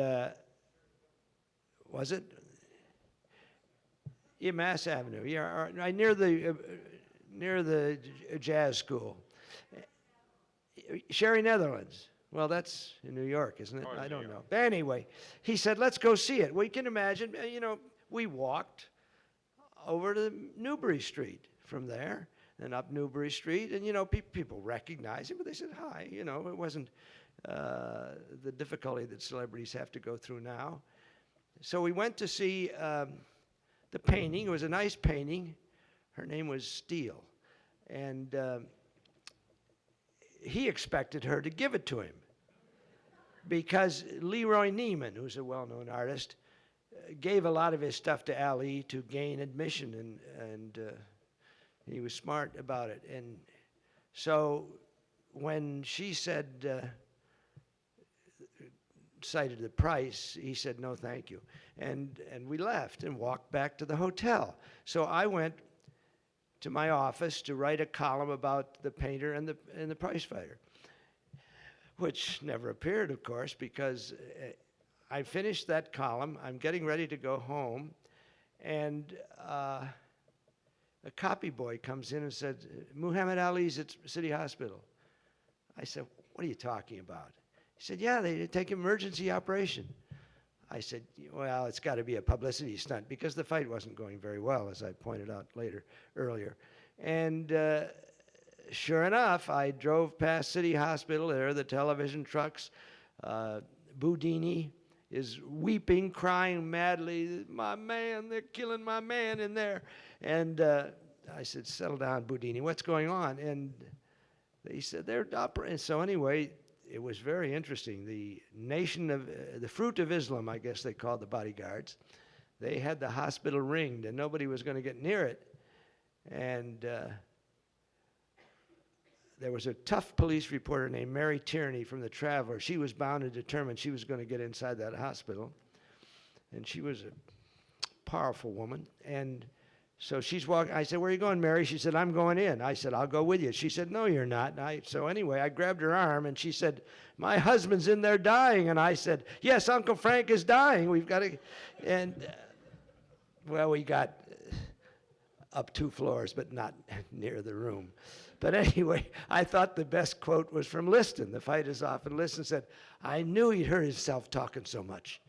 was it? Yeah, Mass Avenue. Yeah, right near the jazz school. Sherry, Netherlands. Well, that's in New York, isn't it? I don't know. But anyway, he said, let's go see it. Well, you can imagine, we walked over to Newbury Street from there and up Newbury Street. And, people recognized him, but they said hi. It wasn't the difficulty that celebrities have to go through now. So we went to see the painting. It was a nice painting. Her name was Steele. And he expected her to give it to him because Leroy Neiman, who's a well-known artist, gave a lot of his stuff to Ali to gain admission, and he was smart about it. And so when she said, cited the price, he said, no, thank you. And we left and walked back to the hotel. So I went to my office to write a column about the painter and the prize fighter, which never appeared, of course, because I finished that column. I'm getting ready to go home, and a copy boy comes in and said, Muhammad Ali's at City Hospital. I said, what are you talking about? He said, yeah, they take emergency operation. I said, well, it's got to be a publicity stunt because the fight wasn't going very well, as I pointed out earlier. And sure enough, I drove past City Hospital. There are the television trucks. Boudini is weeping, crying madly. My man, they're killing my man in there. And I said, settle down, Boudini. What's going on? And they said, they're operating. So anyway, it was very interesting. The nation of, the fruit of Islam, I guess they called the bodyguards, they had the hospital ringed and nobody was going to get near it. And there was a tough police reporter named Mary Tierney from the Traveler. She was bound and determined she was going to get inside that hospital. And she was a powerful woman. And so she's walking. I said, where are you going, Mary? She said, I'm going in. I said, I'll go with you. She said, no, you're not. So anyway, I grabbed her arm, and she said, my husband's in there dying. And I said, yes, Uncle Frank is dying. We've got to. And, well, we got up 2 floors, but not near the room. But anyway, I thought the best quote was from Liston. The fight is off, and Liston said, I knew he'd heard himself talking so much.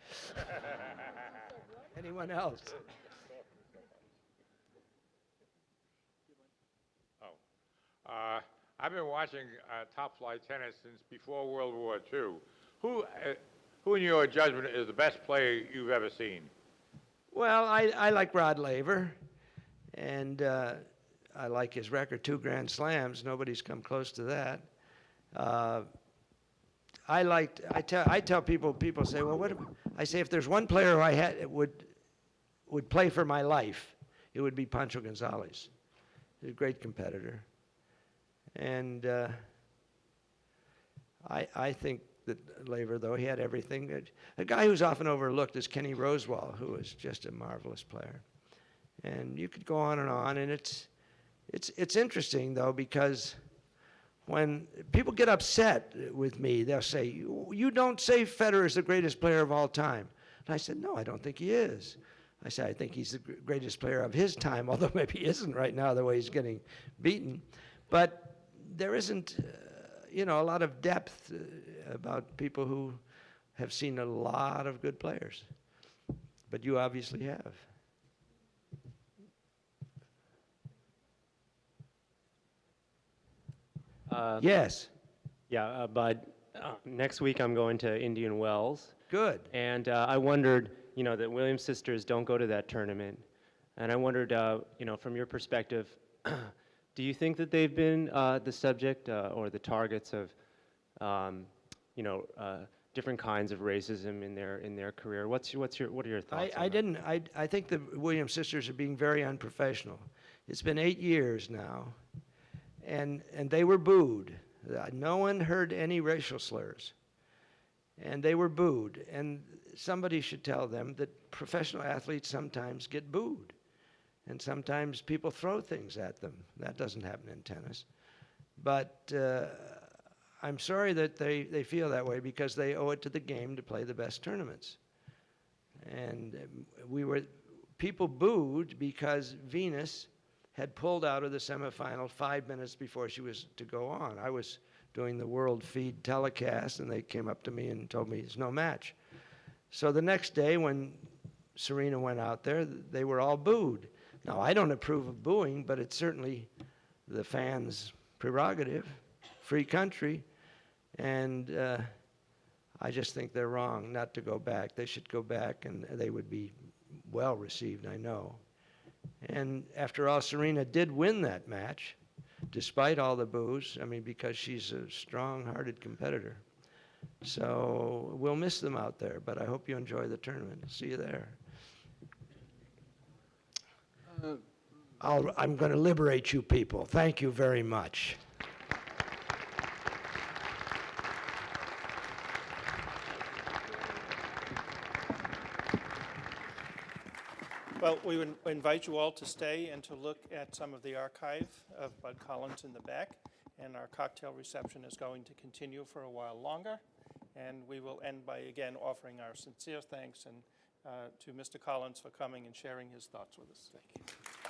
Anyone else? I've been watching top-flight tennis since before World War II. Who, in your judgment, is the best player you've ever seen? Well, I like Rod Laver, and I like his record, 2 Grand Slams. Nobody's come close to that. I tell people say, well, what? I say, if there's one player who I had would play for my life, it would be Pancho Gonzalez. He's a great competitor. And I think that Laver, though, he had everything. A guy who's often overlooked is Kenny Rosewall, who is just a marvelous player. And you could go on, and it's interesting, though, because when people get upset with me, they'll say, you don't say Federer is the greatest player of all time. And I said, no, I don't think he is. I said, I think he's the greatest player of his time, although maybe he isn't right now the way he's getting beaten. But there isn't, a lot of depth about people who have seen a lot of good players. But you obviously have. Yes. Yeah, Bud, next week I'm going to Indian Wells. Good. And I wondered, that Williams sisters don't go to that tournament. And I wondered, from your perspective, do you think that they've been the subject or the targets of, different kinds of racism in their career? What are your thoughts? I think the Williams sisters are being very unprofessional. It's been 8 years now, and they were booed. No one heard any racial slurs, and they were booed. And somebody should tell them that professional athletes sometimes get booed. And sometimes people throw things at them. That doesn't happen in tennis. But I'm sorry that they feel that way because they owe it to the game to play the best tournaments. And people booed because Venus had pulled out of the semifinal 5 minutes before she was to go on. I was doing the world feed telecast, and they came up to me and told me there's no match. So the next day when Serena went out there, they were all booed. Now, I don't approve of booing, but it's certainly the fans' prerogative, free country, and I just think they're wrong not to go back. They should go back, and they would be well received, I know. And after all, Serena did win that match, despite all the boos, I mean, because she's a strong-hearted competitor. So we'll miss them out there, but I hope you enjoy the tournament. See you there. I'm going to liberate you people. Thank you very much. Well, we would invite you all to stay and to look at some of the archive of Bud Collins in the back. And our cocktail reception is going to continue for a while longer. And we will end by, again, offering our sincere thanks and to Mr. Collins for coming and sharing his thoughts with us. Thank you.